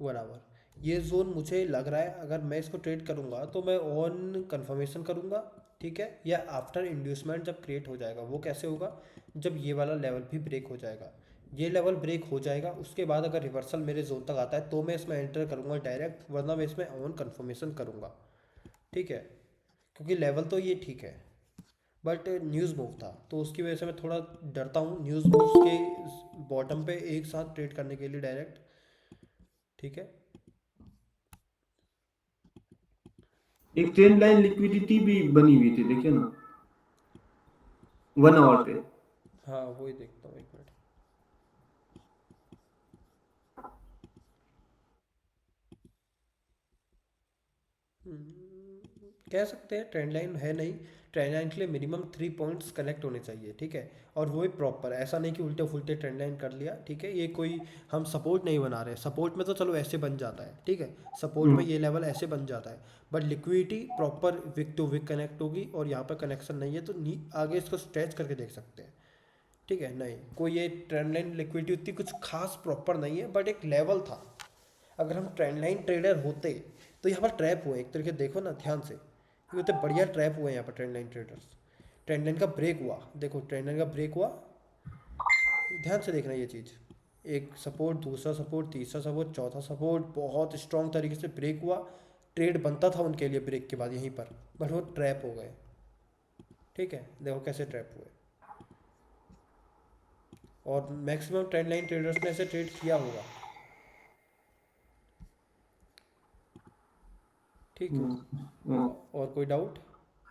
वन आवर, ये जोन मुझे लग रहा है अगर मैं इसको ट्रेड करूंगा तो मैं ऑन कंफर्मेशन करूंगा। ठीक है, या आफ्टर इंड्यूसमेंट जब क्रिएट हो जाएगा। वो कैसे होगा? जब ये वाला लेवल भी ब्रेक हो जाएगा, ये लेवल ब्रेक हो जाएगा, उसके बाद अगर रिवर्सल मेरे जोन तक आता है तो मैं इसमें एंटर करूंगा डायरेक्ट, वरना मैं इसमें ऑन कंफर्मेशन करूंगा। ठीक है, क्योंकि लेवल तो ये ठीक है, बट न्यूज़ मूव था तो उसकी वजह से मैं थोड़ा डरता हूँ न्यूज़ मूव के बॉटम पे एक साथ ट्रेड करने के लिए डायरेक्ट। ठीक है, एक ट्रेंड लाइन लिक्विडिटी भी बनी हुई थी, देखिए ना 1 आवर पे। हाँ वही देखता हूँ, एक मिनट। कह सकते हैं ट्रेंड लाइन है नहीं, ट्रेंड लाइन के लिए मिनिमम 3 पॉइंट्स कनेक्ट होने चाहिए। ठीक है, और वो भी प्रॉपर, ऐसा नहीं कि उल्टे फुल्टे ट्रेंड लाइन कर लिया। ठीक है, ये कोई हम सपोर्ट नहीं बना रहे, सपोर्ट में तो चलो ऐसे बन जाता है। ठीक है, सपोर्ट में ये लेवल ऐसे बन जाता है, but liquidity proper wick to wick connect होगी, और यहाँ पर कनेक्शन नहीं है तो आगे इसको स्ट्रेच करके देख सकते हैं। ठीक है, नहीं कोई ये ट्रेंड लाइन लिक्विडिटी उतनी कुछ खास प्रॉपर नहीं है, बट एक लेवल था। अगर हम ट्रेंड लाइन ट्रेडर होते तो यहाँ पर ट्रैप हुए एक तरीके, देखो ना ध्यान से, ये होते बढ़िया ट्रैप हुए यहाँ पर trend line traders. Trend line का ब्रेक हुआ, देखो ट्रेंड लाइन का ब्रेक हुआ, ध्यान से देखना ये चीज़, एक सपोर्ट, दूसरा सपोर्ट, तीसरा सपोर्ट, चौथा सपोर्ट, बहुत स्ट्रॉन्ग तरीके से ब्रेक हुआ, ट्रेड बनता था उनके लिए ब्रेक के बाद यहीं पर, बट वो ट्रैप हो गए। ठीक है, देखो कैसे ट्रैप हुए, और मैक्सिमम ट्रेंड लाइन ट्रेडर्स ने ऐसे ट्रेड किया होगा। ठीक है, हम्म। और कोई डाउट?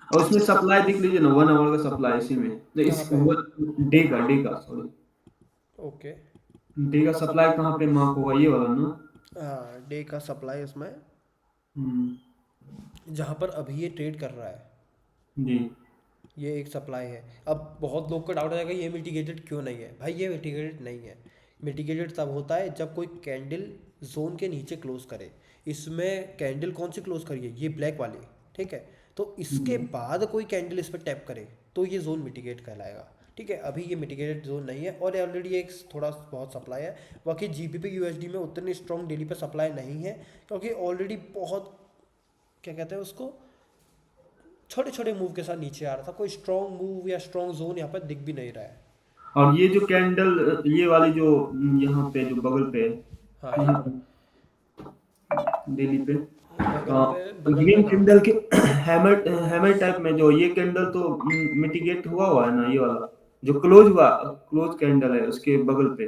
और उसमें सप्लाई देख लीजिए ना, 1 आवर का सप्लाई इसी में, तो इस कहाँ डे का सॉरी, ओके, डे का सप्लाई कहाँ पे मार्क होगा, ये वाला ना। हाँ डे का सप्लाई इसमें, हम्म। जहाँ पर अभी ये ट्रेड कर रहा है, जी। ये एक सप्लाई है। अब बहुत लोग को डाउट आएगा ये मिटिगेटेड क्यों नहीं है? भाई ये मिटिगेटेड नहीं है, मिटिगेटेड तब होता है जब कोई कैंडल जोन के नीचे क्लोज करे। इसमें कैंडल कौन सी क्लोज करी है, ये ब्लैक वाली, ठीक है। तो इसके बाद कोई कैंडल इस पर टैप करे तो ये जोन मिटिगेट कहलाएगा, ठीक है। अभी ये मिटिगेटेड जोन नहीं है और ऑलरेडी एक थोड़ा बहुत सप्लाई है। बाकी जीबीपी यूएसडी में उतनी स्ट्रॉन्ग डेली पे सप्लाई नहीं है, क्योंकि ऑलरेडी बहुत क्या कहते हैं उसको, छोटे छोटे मूव के साथ नीचे आ रहा था। कोई स्ट्रॉन्ग मूव या स्ट्रॉन्ग जोन यहाँ पर दिख भी नहीं रहा है। और ये जो कैंडल, ये वाली जो यहाँ पे जो बगल पे हाँ यहाँ पे डेली पे बगल ग्रीन पे कैंडल के हैमर टाइप में जो ये कैंडल तो मिटिगेट हुआ है ना, ये वाला जो क्लोज कैंडल है उसके बगल पे।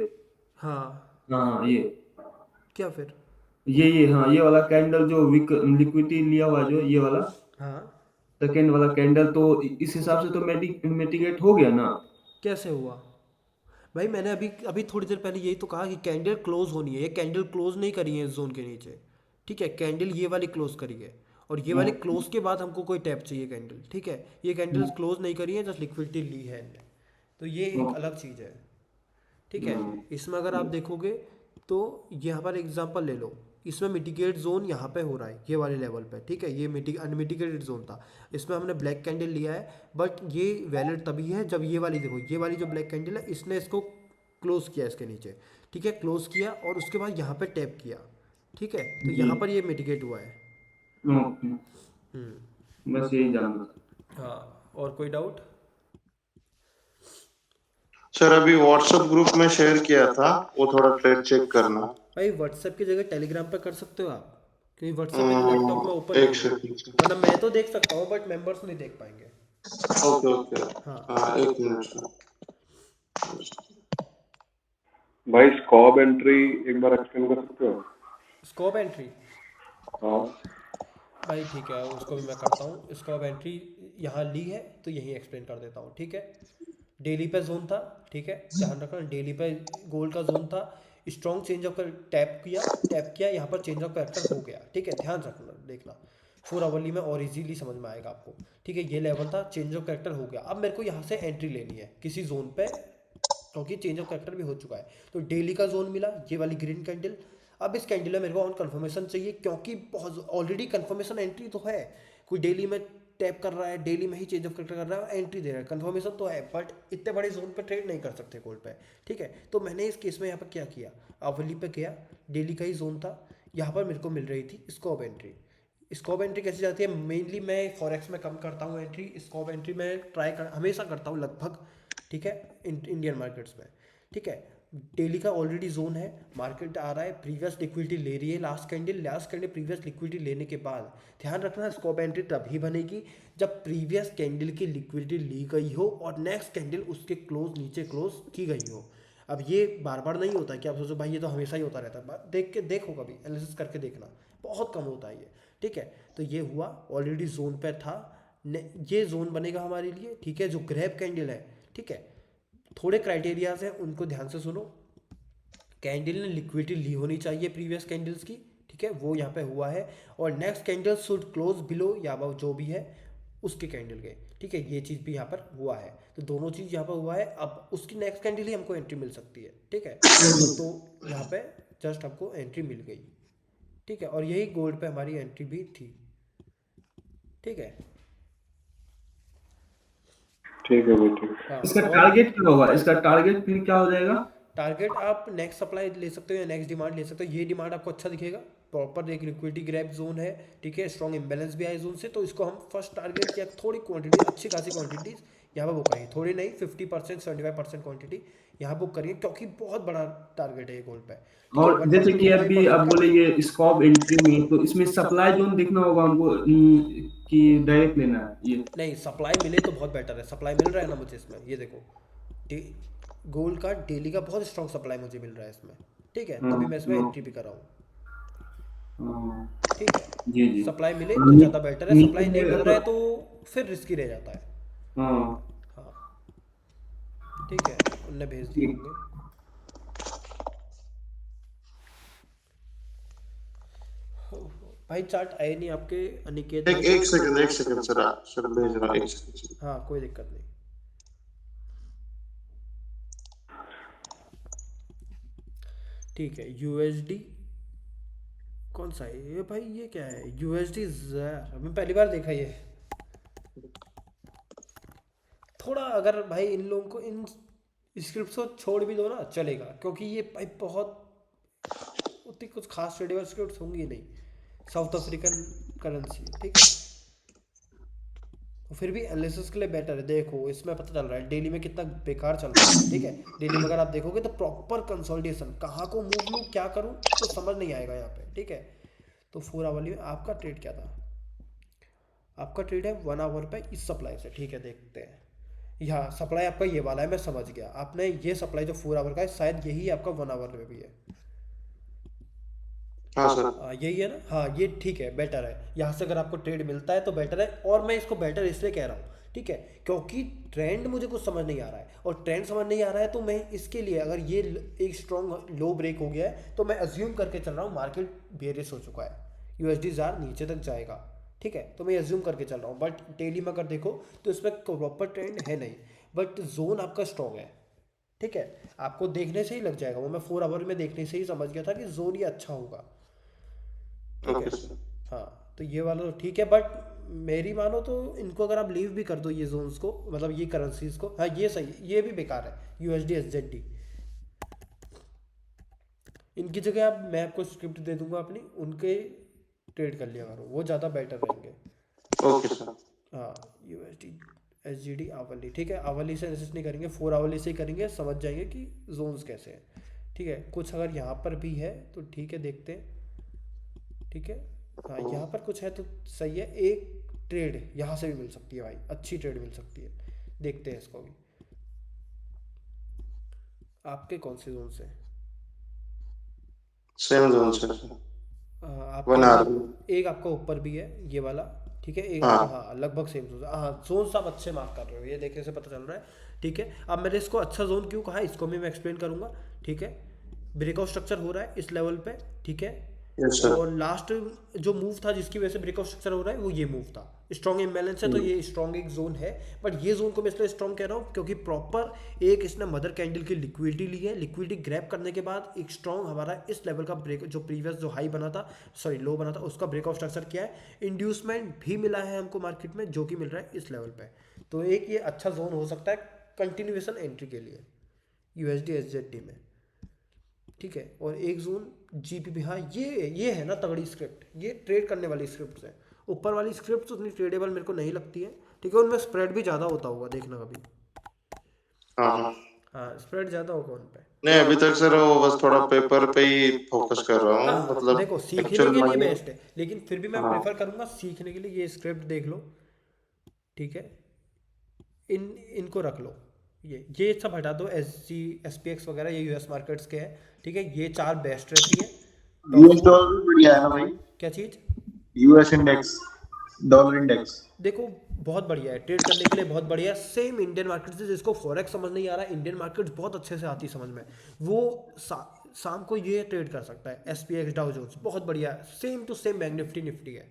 हाँ हाँ ये क्या फिर, ये हाँ ये वाला कैंडल जो लिक्विडिटी लिया हुआ है, जो ये वाला हाँ सेकेंड वाला कैंडल, तो इस हिसाब से तो मिटिगेट हो गया ना। कैसे हुआ भाई? मैंने अभी अभी थोड़ी देर पहले यही तो कहा कि कैंडल क्लोज होनी है। ये कैंडल क्लोज नहीं करी है इस जोन के नीचे, ठीक है। कैंडल ये वाली क्लोज करी है और ये वाली क्लोज के बाद हमको कोई टैप चाहिए कैंडल, ठीक है। ये कैंडल क्लोज नहीं करी है, जस्ट लिक्विडिटी ली है इनने, तो ये एक अलग चीज़ है, ठीक है। इसमें अगर आप देखोगे तो यहाँ पर एग्जांपल ले लो, इसमें मिटिगेट जोन यहाँ पे हो रहा है ये वाले लेवल पे, ठीक है। ये अनमिटिगेटेड जोन था, इसमें हमने ब्लैक कैंडल लिया है, बट ये वैलिड तभी है जब ये वाली देखो, ये वाली जो ब्लैक कैंडल है इसने इसको क्लोज किया इसके नीचे, ठीक है। क्लोज किया और उसके बाद यहाँ पे टैप किया, ठीक है। तो यहाँ पर ये मिटिगेट हुआ है। ओके, बस यही जानना था। हाँ, और कोई डाउट? सर अभी व्हाट्सएप ग्रुप में शेयर किया था, वो थोड़ा ट्रेड चेक करना। भाई व्हाट्सएप की जगह टेलीग्राम पे कर सकते हो आप, क्योंकि व्हाट्सएप मेरे लैपटॉप में ओपन एक नहीं है। सेकंड। मतलब मैं तो देख सकता हूँ बट मेंबर्स नहीं देख पाएंगे। ओके ओके, हाँ हाँ एक मिनट सर। भाई स्कॉब एंट्री एक बार एक्सप्लेन कर सकते हो? स्कोप एंट्री, हाँ भाई ठीक है उसको भी मैं करता हूँ। स्कोप एंट्री यहाँ ली है तो यही एक्सप्लेन कर देता हूँ, ठीक है। डेली पे जोन था, ठीक है, ध्यान रखना। डेली पे गोल्ड का जोन था, स्ट्रॉन्ग चेंज ऑफ कर टैप किया यहाँ पर चेंज ऑफ कैरेक्टर हो गया, ठीक है। ध्यान रखना, देखना 4 आवरली में और इजीली समझ में आएगा आपको, ठीक है। ये लेवल था, चेंज ऑफ कैरेक्टर हो गया। अब मेरे को यहाँ से एंट्री लेनी है किसी जोन पे, क्योंकि चेंज ऑफ कैरेक्टर भी हो चुका है। तो डेली का जोन मिला, ये वाली ग्रीन कैंडल। अब इस कैंडल में मेरे को ऑन कन्फर्मेशन चाहिए, क्योंकि बहुत ऑलरेडी कन्फर्मेशन एंट्री तो है। कोई डेली में टैप कर रहा है, डेली में ही चेंज ऑफ कैरेक्टर कर रहा है, एंट्री दे रहा है, कन्फर्मेशन तो है, बट इतने बड़े जोन पे ट्रेड नहीं कर सकते गोल्ड पे, ठीक है। तो मैंने इस केस में यहाँ पर क्या किया, आवली पे गया, डेली का ही जोन था, यहाँ पर मेरे को मिल रही थी स्कोप एंट्री। स्कोप एंट्री कैसे जाती है? मेनली मैं फॉरेक्स में कम करता हूँ एंट्री, स्कोप एंट्री में हमेशा करता हूँ लगभग, ठीक है, इंडियन मार्केट्स में, ठीक है। डेली का ऑलरेडी जोन है, मार्केट आ रहा है, प्रीवियस लिक्विडिटी ले रही है, लास्ट कैंडल प्रीवियस लिक्विडिटी लेने के बाद ध्यान रखना स्कोप एंट्री तभी बनेगी जब प्रीवियस कैंडल की लिक्विडिटी ली गई हो और नेक्स्ट कैंडल उसके नीचे क्लोज की गई हो। अब ये बार बार नहीं होता कि आप सोचो भाई ये तो हमेशा ही होता रहता है, देखो कभी एनालिसिस करके देखना, बहुत कम होता है ये, ठीक है। तो ये हुआ, ऑलरेडी जोन पे था, ये जोन बनेगा हमारे लिए, ठीक है, जो ग्रैब कैंडल है, ठीक है। थोड़े क्राइटेरियाज हैं, उनको ध्यान से सुनो। कैंडल ने लिक्विडिटी ली होनी चाहिए प्रीवियस कैंडल्स की, ठीक है, वो यहाँ पे हुआ है, और next candle should close below या अबव जो भी है उसके कैंडल के, ठीक है, ये चीज़ भी यहाँ पर हुआ है। तो दोनों चीज़ यहाँ पर हुआ है, अब उसकी नेक्स्ट कैंडल ही हमको एंट्री मिल सकती है, ठीक है। तो यहाँ पे जस्ट हमको एंट्री मिल गई, ठीक है, और यही गोल्ड पे हमारी एंट्री भी थी, ठीक है। ठीक है भाई, ठीक है। हाँ, इसका और टारगेट क्या होगा? इसका टारगेट फिर क्या हो जाएगा? टारगेट आप नेक्स्ट सप्लाई ले सकते हो या नेक्स्ट डिमांड ले सकते हो। ये डिमांड आपको अच्छा दिखेगा, प्रॉपर एक लिक्विडिटी ग्रैब जोन है, ठीक है, स्ट्रॉन्ग इम्बैलेंस भी है जोन से, तो इसको हम फर्स्ट टारगेट किया, थोड़ी क्वांटिटी, अच्छी खासी क्वांटिटीज यहाँ पर बुक करिए, थोड़ी नहीं 50% 75% क्वांटिटी यहाँ बुक करिए, क्योंकि बहुत बड़ा टारगेट है ये गोल्ड पे। और जैसे कि अभी आप बोले ये स्कॉप एंट्री में, तो इसमें सप्लाई जोन देखना होगा हमको कि डायरेक्ट लेना है ये? नहीं, सप्लाई मिले तो बहुत बेटर है, सप्लाई मिल रहा है ना मुझे इसमें, ये देखो गोल्ड का डेली का बहुत स्ट्रॉन्ग सप्लाई मुझे मिल रहा है इसमें, ठीक है, तभी मैं इसमें एंट्री भी कर रहा हूँ, ठीक है। जी जी, सप्लाई मिले तो ज़्यादा बेटर है, सप्लाई नहीं मिल रहा है तो फिर रिस्की रह जाता है। हाँ ठीक है, उनने भेज दिए होंगे। भाई चार्ट आए नहीं आपके अनिकेत भाई? एक सेकंड सर भेज रहा, एक सेकंड। हाँ कोई दिक्कत नहीं। ठीक है यूएसडी कौन सा है ये भाई, ये क्या है यूएसडी ज़र, मैं पहली बार देखा ये। थोड़ा अगर भाई इन लोगों को इन स्क्रिप्ट को छोड़ भी दो ना चलेगा, क्योंकि ये भाई बहुत उतनी कुछ खास ट्रेडेबल स्क्रिप्ट होंगी नहीं, साउथ अफ्रीकन करेंसी, ठीक है। तो फिर भी एनालिसिस के लिए बेटर है। देखो इसमें पता चल रहा है डेली में कितना बेकार चल रहा है, ठीक है। डेली में अगर आप देखोगे तो प्रॉपर कंसोलिडेशन, कहाँ को मूव लूँ क्या करूँ तो समझ नहीं आएगा यहाँ पे, ठीक है। तो 4 आवर में आपका ट्रेड क्या था, आपका ट्रेड है 1 आवर पे इस सप्लाई से, ठीक है। देखते हैं यहाँ सप्लाई आपका ये वाला है, मैं समझ गया। आपने ये सप्लाई जो 4 आवर का है शायद यही आपका 1 आवर में भी है। हाँ सर। यही है ना, हाँ ये ठीक है, बेटर है। यहाँ से अगर आपको ट्रेड मिलता है तो बेटर है, और मैं इसको बेटर इसलिए कह रहा हूँ, ठीक है, क्योंकि ट्रेंड मुझे कुछ समझ नहीं आ रहा है, और ट्रेंड समझ नहीं आ रहा है तो मैं इसके लिए अगर ये एक स्ट्रॉन्ग लो ब्रेक हो गया है तो मैं अज्यूम करके चल रहा हूँ मार्केट बेरिश हो चुका है, यूएसडी जार नीचे तक जाएगा, ठीक है। तो मैं अज्यूम करके चल रहा हूँ, बट डेली में अगर देखो तो इसमें प्रॉपर ट्रेंड है नहीं, बट जोन आपका स्ट्रॉन्ग है, ठीक है। आपको देखने से ही लग जाएगा, वो मैं 4 आवर में देखने से ही समझ गया था कि जोन ये अच्छा होगा, ठीक है। Okay sir. हाँ तो ये वाला तो ठीक है, बट मेरी मानो तो इनको अगर आप लीव भी कर दो ये जोन्स को, मतलब ये करेंसीज को, हाँ ये सही, ये भी बेकार है यूएसडी एसजेडी। इनकी जगह आप, मैं आपको स्क्रिप्ट दे दूंगा अपनी, उनके ट्रेड कर लिया करो, वो ज़्यादा बेटर रहेंगे। Okay sir. हाँ यूएसडी एसजीडी आवली, ठीक है। आवली से एनालिसिस नहीं करेंगे, 4 आवली से ही करेंगे, समझ जाएंगे कि जोन्स कैसे हैं, ठीक है। कुछ अगर यहाँ पर भी है तो ठीक है, देखते हैं, ठीक है। हाँ यहाँ पर कुछ है तो सही है, एक ट्रेड यहाँ से भी मिल सकती है भाई, अच्छी ट्रेड मिल सकती है, देखते हैं इसको भी। आपके कौन से जोन से सेम जोन सर। आपका 1 आवर। एक आपका ऊपर भी है ये वाला, ठीक है। एक हाँ। आपका, हाँ लगभग सेम जोन, हाँ जोन आप अच्छे मार्क कर रहे हो, ये देखने से पता चल रहा है, ठीक है। अब मैंने इसको अच्छा जोन क्यों कहा इसको भी मैं एक्सप्लेन करूंगा, ठीक है। ब्रेकआउट स्ट्रक्चर हो रहा है इस लेवल पे, ठीक है। Yes sir. और लास्ट जो मूव था जिसकी वजह से ब्रेकआउट स्ट्रक्चर हो रहा है वो ये मूव था, स्ट्रॉन्ग इम्बैलेंस है तो ये स्ट्रॉन्ग एक जोन है। बट ये जोन को मैं इसलिए स्ट्रॉन्ग कह रहा हूँ क्योंकि प्रॉपर एक इसने मदर कैंडल की लिक्विडिटी ली है, लिक्विडिटी ग्रैब करने के बाद एक स्ट्रॉन्ग हमारा इस लेवल का ब्रेक, जो प्रीवियस जो हाई बना था, सॉरी लो बना था, उसका ब्रेकआउट स्ट्रक्चर किया है। इंड्यूसमेंट भी मिला है हमको मार्केट में, जो कि मिल रहा है इस लेवल पे, तो एक ये अच्छा जोन हो सकता है कंटिन्यूएशन एंट्री के लिए यूएसडी एसजेडी में, ठीक है। और एक जोन जीपीपी, हाँ ये है ना तगड़ी स्क्रिप्ट, ये ट्रेड करने वाली स्क्रिप्ट है। ऊपर वाली स्क्रिप्ट उतनी ट्रेडेबल मेरे को नहीं लगती है, ठीक है। उनमें स्प्रेड भी ज़्यादा होता होगा, देखना कभी। हाँ हाँ। हाँ स्प्रेड ज़्यादा होगा उन पे। नहीं अभी तक सर वो बस थोड़ा पेपर पे ही फोकस कर रहा हूँ, हाँ मतलब देखो सीखने एक्चुअल के लिए मनी। बेस्ट है, लेकिन फिर भी मैं हाँ। प्रेफर करूँगा सीखने के लिए ये स्क्रिप्ट देख लो, ठीक है। इनको रख लो, ये सब हटा दो, SPX वगैरह ये यूएस मार्केट्स के हैं, ठीक है। ये 4 बेस्ट रहती है। यूएस डॉलर भी बढ़िया है ना भाई, क्या चीज़? US index, dollar index. देखो बहुत बढ़िया है ट्रेड करने के लिए, बहुत बढ़िया है। सेम इंडियन मार्केट से, जिसको फॉरेक्स समझ नहीं आ रहा है, इंडियन मार्केट बहुत अच्छे से आती समझ में, वो शाम को ये ट्रेड कर सकता है। SPX डाउ जोन्स बहुत बढ़िया है, same to same bank Nifty Nifty है।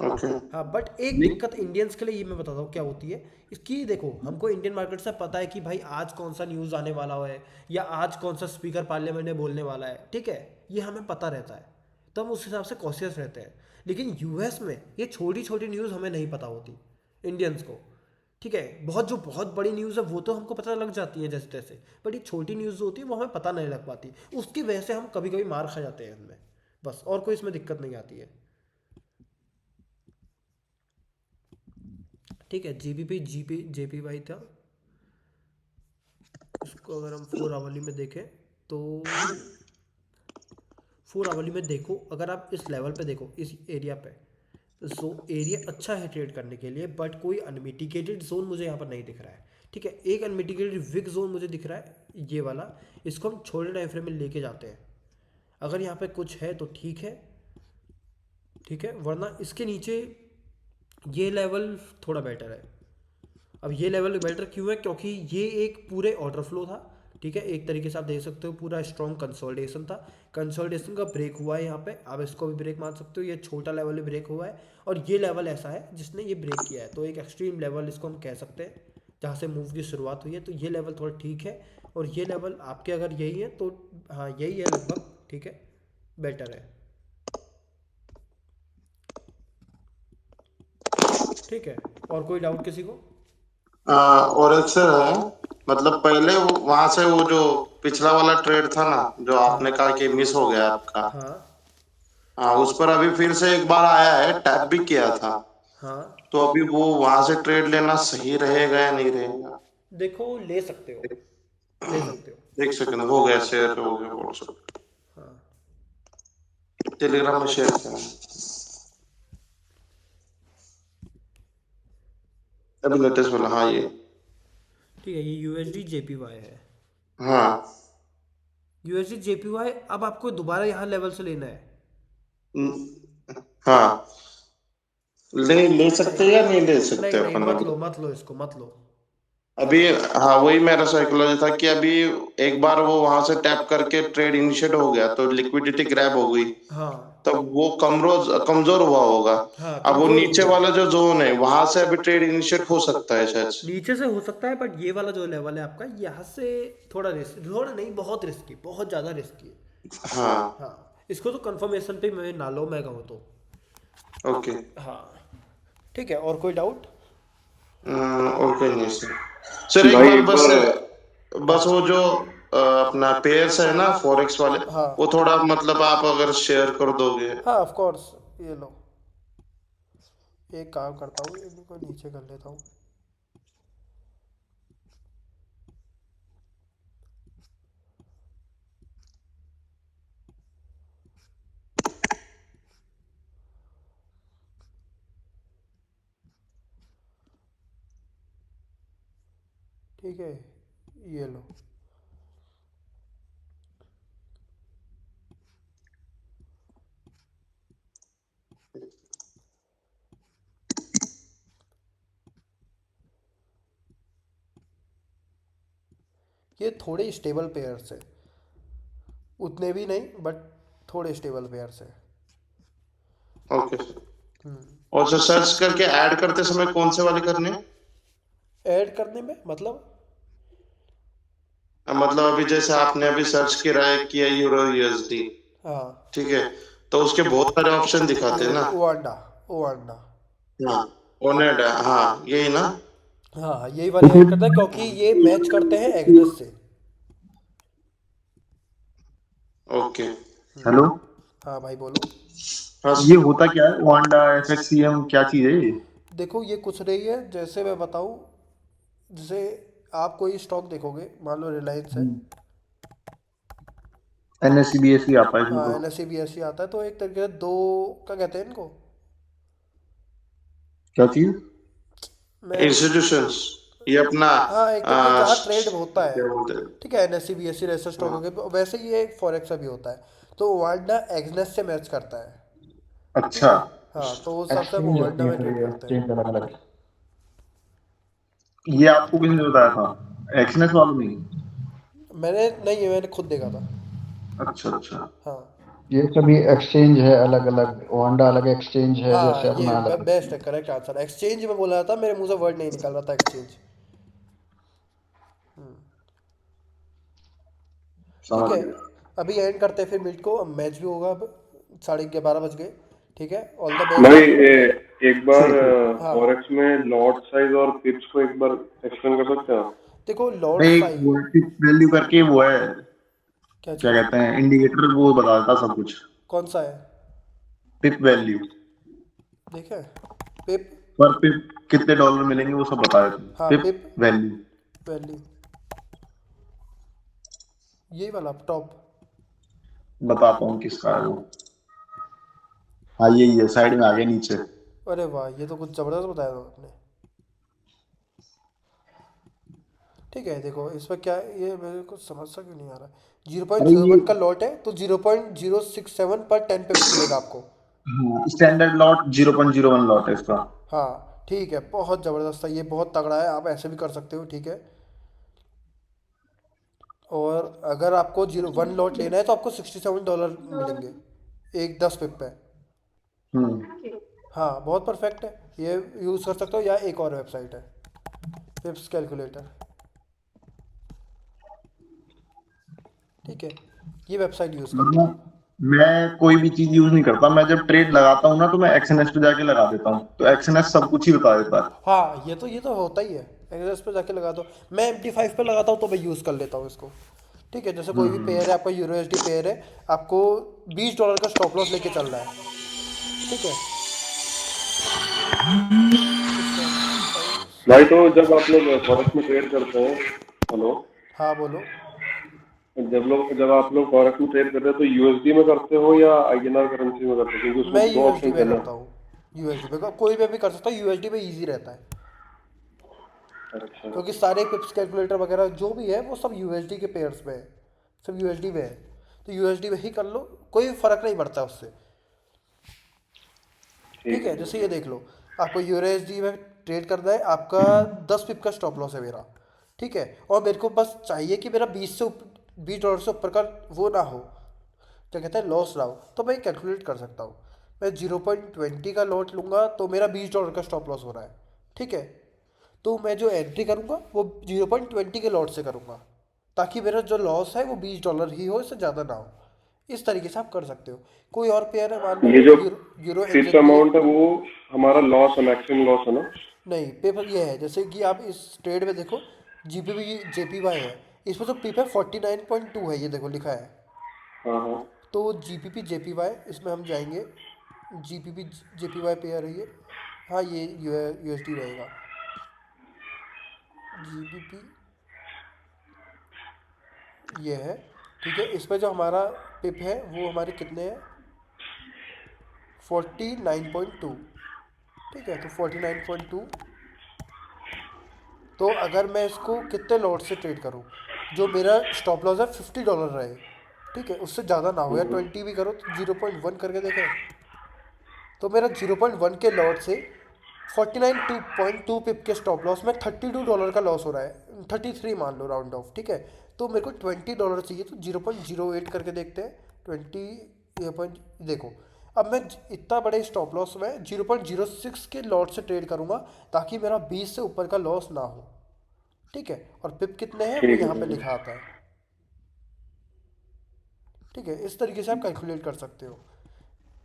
ओके। हाँ बट एक दिक्कत इंडियंस के लिए ये मैं बताता हूँ क्या होती है इसकी। देखो हमको इंडियन मार्केट से पता है कि भाई आज कौन सा न्यूज़ आने वाला है, या आज कौन सा स्पीकर पार्लियामेंट में बोलने वाला है, ठीक है। ये हमें पता रहता है, तो हम उस हिसाब से कॉशियस रहते हैं। लेकिन यूएस में ये छोटी छोटी न्यूज़ हमें नहीं पता होती इंडियंस को, ठीक है। बहुत बड़ी न्यूज़ है वो तो हमको पता लग जाती है जैसे तैसे, बट ये छोटी न्यूज़ जो होती है वो हमें पता नहीं लग पाती, उसकी वजह से हम कभी कभी मार खा जाते हैं इनमें, बस और कोई इसमें दिक्कत नहीं आती है, ठीक है। JPY था, इसको अगर हम 4 आवली में देखें तो 4 आवली में देखो, अगर आप इस लेवल पे देखो इस एरिया पे, तो एरिया अच्छा है ट्रेड करने के लिए, बट कोई अनमिटिगेटेड जोन मुझे यहाँ पर नहीं दिख रहा है, ठीक है। एक अनमिटिगेटेड विक जोन मुझे दिख रहा है ये वाला, इसको हम छोटे टाइम फ्रेम में लेके जाते हैं। अगर यहाँ पे कुछ है तो ठीक है, ठीक है, वरना इसके नीचे ये लेवल थोड़ा बेटर है। अब ये लेवल बेटर क्यों है, क्योंकि ये एक पूरे ऑर्डर फ्लो था, ठीक है। एक तरीके से आप देख सकते हो पूरा स्ट्रॉन्ग कंसोलिडेशन था, कंसोलिडेशन का ब्रेक हुआ है यहाँ पे, आप इसको भी ब्रेक मान सकते हो। ये छोटा लेवल भी ब्रेक हुआ है, और ये लेवल ऐसा है जिसने ये ब्रेक किया है, तो एक एक्सट्रीम लेवल इसको हम कह सकते हैं, जहाँ से मूव की शुरुआत हुई है, तो ये लेवल थोड़ा ठीक है, और ये लेवल आपके अगर यही है तो हाँ यही है लगभग, ठीक है, बेटर है, ठीक है। और कोई डाउट किसी को? और एक सर है, मतलब पहले वहां से वो जो पिछला वाला ट्रेड था ना, जो आपने कहा कि मिस हो गया आपका, हाँ हाँ उस पर अभी फिर से एक बार आया है, टैप भी किया था, हाँ, तो अभी वो वहां से ट्रेड लेना सही रहेगा या नहीं रहेगा? देखो ले सकते हो, ले सकते हो। एक सेकंड, हो गया शेयर, हो गया व्हाट्सएप हाँ टेलीग्राम में शेयर किया, अभी लेटेस्ट वाला, हाँ ये, ठीक है, ये USD JPY है। हाँ USD JPY अब आपको दोबारा यहाँ लेवल से लेना है। हाँ, ले सकते हैं या नहीं ले सकते नहीं नहीं, अपन मत अभी? लो मत लो इसको, मत लो। अभी हाँ, वही मेरा साइकोलॉजी था कि अभी एक बार वो वहां से टैप करके ट्रेड इनिशिएट हो गया तो लिक्विडिटी ग्रैब हो गई, हाँ तब वो कमजोर हुआ होगा। हाँ, अब वो कमजोर नीचे हुआ वाला है। जो जोन है वहां से अभी ट्रेड इनिशिएट हो सकता है शायद से। नीचे से हो सकता है, बट ये वाला जो लेवल है आपका, यहाँ से थोड़ा रिस्क, थोड़ा नहीं, बहुत रिस्की, बहुत ज़्यादा रिस्की है। हाँ हाँ, इसको तो कंफर्मेशन पे मैं ना लो, मैं कहूँ तो। ओके। हाँ ठीक है, और कोई डाउट? ओके नहीं सर, सर एक भाई बार एक बस, बार वो जो अपना पेयर्स है ना फॉरेक्स वाले, हाँ वो थोड़ा मतलब आप अगर शेयर कर दोगे। हाँ, ऑफ कोर्स, ये लो, एक काम करता हूँ, इनको नीचे कर लेता हूँ। ठीक है, ये लो। ये थोड़े स्टेबल पेयर्स है, उतने भी नहीं, बट थोड़े स्टेबल पेयर्स है। ओके, और जो सर्च करके ऐड करते समय कौन से वाले करने हैं? ऐड करने में मतलब? मतलब अभी जैसे आपने अभी सर्च किया यूरो यूएसडी, हाँ, ठीक है, तो उसके बहुत सारे ऑप्शन दिखाते हैं ये ना। ओवांडा, ओवांडा। हाँ ओनेड, हाँ यही ना। हाँ हाँ, यही वाले ऐड करते हैं, क्योंकि ये मैच करते हैं एग्नेस से। ओके, हेलो, हाँ भाई बोलो। हाँ ये होता क्या है वांडा FXCM, क्या चीज है ये? देखो ये कुछ नहीं है, जैसे मैं बताऊँ, जैसे आप कोई स्टॉक देखोगे, मान लो रिलायंस है। NSE BSE आता है इसमें हाँ, तो। NSE BSE आता है, तो एक तरीके से दो, क्या कहते हैं इनको, क्या चीज? मैं, इंस्टीट्यूशंस, ये अपना हाँ एक तरीके से जहाँ ट्रेड होता है। क्या बोलते हैं? ठीक है, NSE BSE रजिस्टर्ड स्टॉक हो गए, वैसे ही ये फॉरेक्स भी होता है, तो वांडा एग्नेस से मैच करता है। ठीक अच्छा, है, हाँ, तो उस हिसाब से हम एक्सचेंज वांडा होती है में फिर ट्रेड ये, करते हैं। एक्सचेंज अलग अलग। ये आपको किसने बताया था, एक्सनेस वालों ने? मैंने नहीं, मैंने खुद देखा था। अच्छा अच्छा, हाँ ये सभी एक्सचेंज है अलग अलग, वांडा अलग एक्सचेंज है हाँ, जैसे ये अपना अलग। बेस्ट है, करेक्ट आंसर, एक्सचेंज में बोला था, मेरे मुंह से वर्ड नहीं निकल रहा था, एक्सचेंज। ठीक समझ है, गया। अभी एंड करते हैं, फिर मिनट को, अब मैच भी होगा, अब 12:30 बज गए। ठीक है, ऑल द भाई बेस्ट। एक बार हाँ, फॉरेक्स में लॉट साइज और पिप्स को एक बार एक्सप्लेन कर सकते हो? देखो लॉर्ड नहीं, एक साई, वैल्यू करके वो है, क्या क्या चीज़? कहते हैं, इंडिकेटर, वो बताता सब कुछ। कौन सा है? पिप वैल्यू, देखे, पिप, पर पिप कितने डॉलर मिलेंगे वो सब बता देते हैं, हाँ पिप पिप वैल्यू। वैल्यू, यही वाला टॉप। बताता हूँ किसका है वो। हाँ यही है, साइड में आ गया नीचे। अरे वाह, ये तो कुछ ज़बरदस्त बताया था आपने। ठीक है, देखो इसमें क्या है, ये मेरे को समझ सा क्यों नहीं आ रहा है। अरे ये 0.01 का लॉट है, तो 0.067 पर 10 पिप्स मिलेगा आपको। स्टैंडर्ड लॉट 0.01 लॉट है इसका। हाँ ठीक है, बहुत ज़बरदस्त है, ये बहुत तगड़ा है, आप ऐसे भी कर सकते हो, ठीक है। और अगर आपको 0.1 लॉट लेना है, तो आपको $67 मिलेंगे, एक 10 पिप पे। हम्म, हाँ, बहुत परफेक्ट है, ये यूज़ कर सकते हो, या एक और वेबसाइट है। पिप्स कैलकुलेटर, ठीक है, ये वेबसाइट यूज़ करता हूँ। मैं कोई भी चीज यूज नहीं करता, मैं जब ट्रेड लगाता हूँ ना तो मैं एक्सएनएस पे जाके लगा देता हूँ, तो एक्सएनएस सब कुछ ही बता देता है। हाँ, ये तो होता ही है, एक्सेस पे जाके लगा दो। मैं MT5 पे लगाता हूँ तो मैं यूज़ कर लेता हूँ इसको, ठीक है। जैसे कोई भी पेयर है आपका, यूरो USD पेयर है, आपको $20 का स्टॉप लॉस लेके चल रहा है, ठीक है। भाई तो जब आप लोग फॉरेक्स में ट्रेड करते हैं, हेलो, हाँ बोलो। जब आप लोग फॉरेक्स में ट्रेड करते हैं तो यूएसडी में करते हो या आईएनआर करेंसी में करते हो, क्योंकि मैं उसमें दो USD ऑप्शन पे है ना। करता हूँ, USD पे कोई भी कर सकता हूँ, USD पे ईजी रहता है, अच्छा। क्योंकि सारे पिप्स कैलकुलेटर वगैरह जो भी है वो सब USD के पेयर्स पे है, सब USD में है, तो USD में ही कर लो, कोई फ़र्क नहीं पड़ता उससे, ठीक ठीक है। है। जैसे ये देख लो, आपको यूरो USD में ट्रेड करना है, आपका 10 पिप का स्टॉप लॉस है मेरा, ठीक है, और मेरे को बस चाहिए कि मेरा $20 से ऊपर का वो ना हो, क्या कहते हैं, लॉस ना हो, तो मैं कैलकुलेट कर सकता हूँ। मैं 0.20 का लॉट लूँगा तो मेरा $20 का स्टॉप लॉस हो रहा है, ठीक है। तो मैं जो एंट्री करूँगा वो 0.20 के लॉट से करूँगा, ताकि मेरा जो लॉस है वो $20 ही हो, इससे ज़्यादा ना हो। इस तरीके से आप कर सकते हो। कोई और पेयर है, मान लो ये जो यूरो फिक्स NZD है। अमाउंट है वो हमारा लॉस है, मैक्सिमम लॉस है ना। नहीं, पेपर ये है, जैसे कि आप इस ट्रेड में देखो, GPP JPY है, इसमें तो पिप है 49.2 है, ये देखो लिखा है। हाँ हाँ। तो GPP JPY, इसमें हम जाएंगे, GPP JPY पेयर है ये, हाँ ये USD रहेगा, GPP ये है, ठीक है। इसमें जो हमारा पिप है वो हमारे कितने हैं, 49.2, ठीक है। तो 49.2, तो अगर मैं इसको कितने लॉट से ट्रेड करूं, जो मेरा स्टॉप लॉस है $50 रहे, ठीक है, उससे ज़्यादा ना हो, या 20 भी करो तो 0.1 करके देखें, तो मेरा 0.1 के लॉट से 49.2 पिप के स्टॉप लॉस में $32 का लॉस हो रहा है, 33 मान लो राउंड ऑफ, ठीक है। तो मेरे को $20 चाहिए, तो 0.08 करके देखते हैं, 20 देखो, अब मैं इतना बड़े स्टॉप लॉस में 0.06 के लॉट से ट्रेड करूंगा, ताकि मेरा 20 से ऊपर का लॉस ना हो, ठीक है। और पिप कितने हैं वो ठीक यहाँ पे है। लिखा आता है, ठीक है। इस तरीके से आप कैलकुलेट कर सकते हो।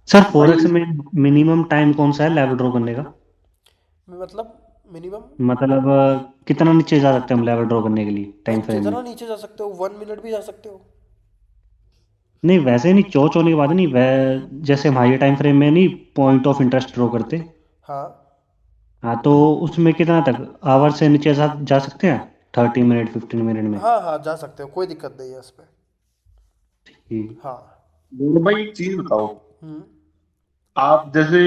सर फॉरेक्स में मिनिमम टाइम कौन सा है लेवल ड्रॉ करने का? मतलब मिनिमम, मतलब कितना नीचे जा सकते हैं हम लेवल ड्रॉ करने के लिए भाई टाइम फ्रेम में? जितना नीचे जा सकते हो, 1 मिनट भी जा सकते हो। नहीं वैसे नहीं, चौच होने के बाद नहीं, वह जैसे हम हाई टाइम फ्रेम में नहीं पॉइंट ऑफ इंटरेस्ट ड्रॉ करते। हाँ हाँ तो उसमें कितना तक आवर से नीचे जा सकते हैं? 30 मिनट 15 मिनट में? हाँ हाँ, जा सकते हो, कोई दिक्कत नहीं है इसमें। ठीक। हाँ। बोलो भाई, एक चीज बताओ, हम्म। आप जैसे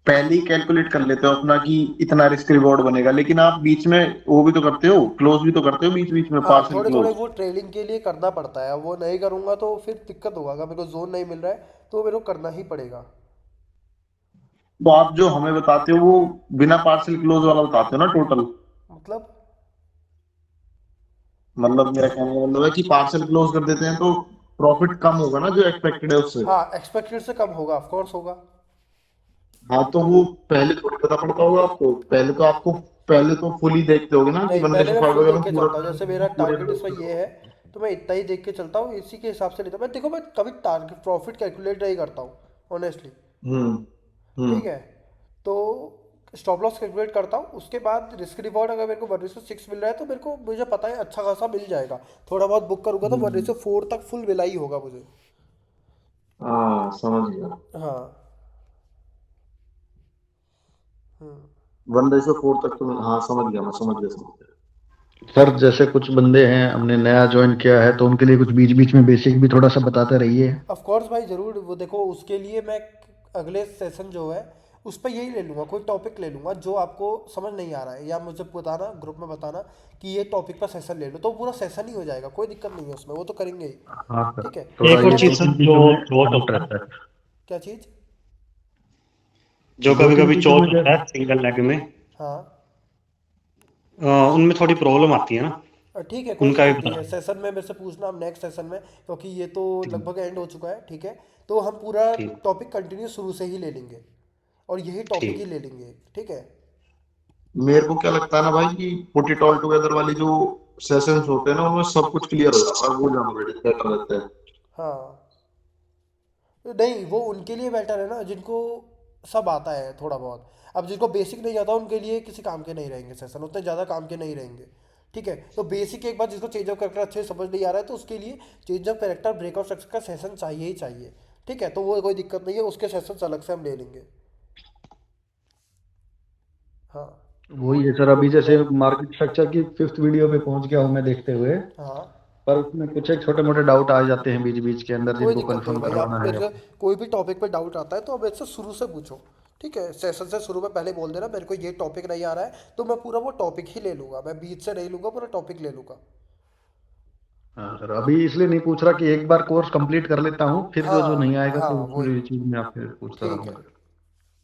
पहले ही कैलकुलेट कर लेते हो अपना कि इतना रिस्क रिवॉर्ड बनेगा, लेकिन आप बीच में वो भी तो करते हो, क्लोज भी तो करते हो बीच बीच में, हाँ, पार्शियल थोड़े थोड़े क्लोज। वो ट्रेडिंग के लिए करना पड़ता है, वो नहीं करूँगा तो फिर दिक्कत होगा, अगर मेरे को जोन नहीं मिल रहा है तो मेरे को करना ही पड़ेगा। तो आप जो हमें बताते हो वो बिना पार्शियल क्लोज वाला बताते हो ना टोटल? मतलब मतलब मेरा कहने का मतलब है कि पार्शियल क्लोज कर देते हैं तो प्रॉफिट कम होगा ना जो एक्सपेक्टेड है उससे। हाँ, एक्सपेक्टेड से कम होगा, ऑफ कोर्स होगा। हाँ तो वो पहले थोड़ी पता पड़ता होगा आपको, पहले तो फुल ही देखते होगे ना कि नहीं, बंदे पहले मैं सफाई फुल वगैरह देख के पूरा चलता हूँ, जैसे मेरा पूरे टारगेट इसमें ये है, तो मैं इतना ही देख के चलता हूँ, इसी के हिसाब से लेता हूँ मैं। देखो, मैं कभी टारगेट प्रॉफिट कैलकुलेट नहीं करता हूँ ऑनेस्टली, हम्म ठीक हम्म है। तो स्टॉप लॉस कैलकुलेट करता हूँ, उसके बाद रिस्क रिवॉर्ड अगर मेरे को 1:6 मिल रहा है तो मुझे पता है अच्छा खासा मिल जाएगा। थोड़ा बहुत बुक करूँगा तो 1:4 तक फुल मिला ही होगा मुझे। हाँ समझ गया। हाँ। हम्म। 1:4 तक तो हाँ समझ गया, मैं समझ गया। सर जैसे कुछ बंदे हैं हमने नया ज्वाइन किया है तो उनके लिए कुछ बीच बीच में बेसिक भी थोड़ा सा बताते रहिए। ऑफ कोर्स भाई, ज़रूर। वो देखो, उसके लिए मैं अगले सेशन जो है उस पर यही ले लूँगा, कोई टॉपिक ले लूँगा जो आपको समझ नहीं आ रहा है, या मुझे बताना, ग्रुप में बताना कि ये टॉपिक पर सेशन ले लो, तो पूरा सेशन ही हो जाएगा, कोई दिक्कत नहीं है उसमें, वो तो करेंगे ही, हाँ सर, ठीक है। थोड़ा एक और ये चीज दो सर, तीन जो चीजों में चोट डाउट होता है, रहता है। क्या चीज़? जो दो कभी तीन कभी चीजों चोट में होता है सिंगल लेग में, हाँ। उनमें थोड़ी प्रॉब्लम आती है ना, ठीक है, कोई उनका भी दिक्कत नहीं बता। है, सेशन में मेरे से पूछना आप नेक्स्ट सेशन में, क्योंकि ये तो लगभग एंड हो चुका है, ठीक है। तो हम पूरा ठीक टॉपिक कंटिन्यू शुरू से ही ले लेंगे, और यही टॉपिक ही ठीक। ले लेंगे, ठीक है। मेरे को क्या लगता है ना भाई कि पुट इट ऑल टुगेदर वाली जो सेशंस होते हैं ना उनमें सब कुछ क्लियर हो जाता है, वो ज्यादा बेटर रहता है। हाँ नहीं, वो उनके लिए बेटर है ना जिनको सब आता है थोड़ा बहुत। अब जिनको बेसिक नहीं आता उनके लिए किसी काम के नहीं रहेंगे सेशन, उतने ज़्यादा काम के नहीं रहेंगे। ठीक है, तो बेसिक एक बार जिसको चेंज ऑफ करेक्टर अच्छे से समझ नहीं आ रहा है तो उसके लिए change of character break of structure का सेशन चाहिए ही चाहिए। ठीक है, तो वो कोई दिक्कत नहीं है, उसके सेशंस अलग से हम ले लेंगे। हाँ। वही है सर, अभी जैसे मार्केट स्ट्रक्चर की 5th वीडियो पे पहुंच गया हूँ मैं देखते हुए, हाँ पर उसमें कुछ एक छोटे मोटे डाउट आ जाते हैं बीच बीच के अंदर कोई जिनको दिक्कत नहीं कंफर्म भाई, आप करवाना मेरे है। से कोई भी टॉपिक पे डाउट आता है तो आप मेरे से शुरू से पूछो। ठीक है, सेशन से शुरू में पहले बोल देना मेरे को ये टॉपिक नहीं आ रहा है, तो मैं पूरा वो टॉपिक ही ले लूंगा, मैं बीच से नहीं लूंगा, पूरा टॉपिक ले लूंगा। हाँ सर, अभी इसलिए नहीं पूछ रहा कि एक बार कोर्स कंप्लीट कर लेता हूँ, फिर जो जो हाँ नहीं आएगा हाँ तो वही। पूरी चीज में आपसे पूछता ठीक रहूंगा। है।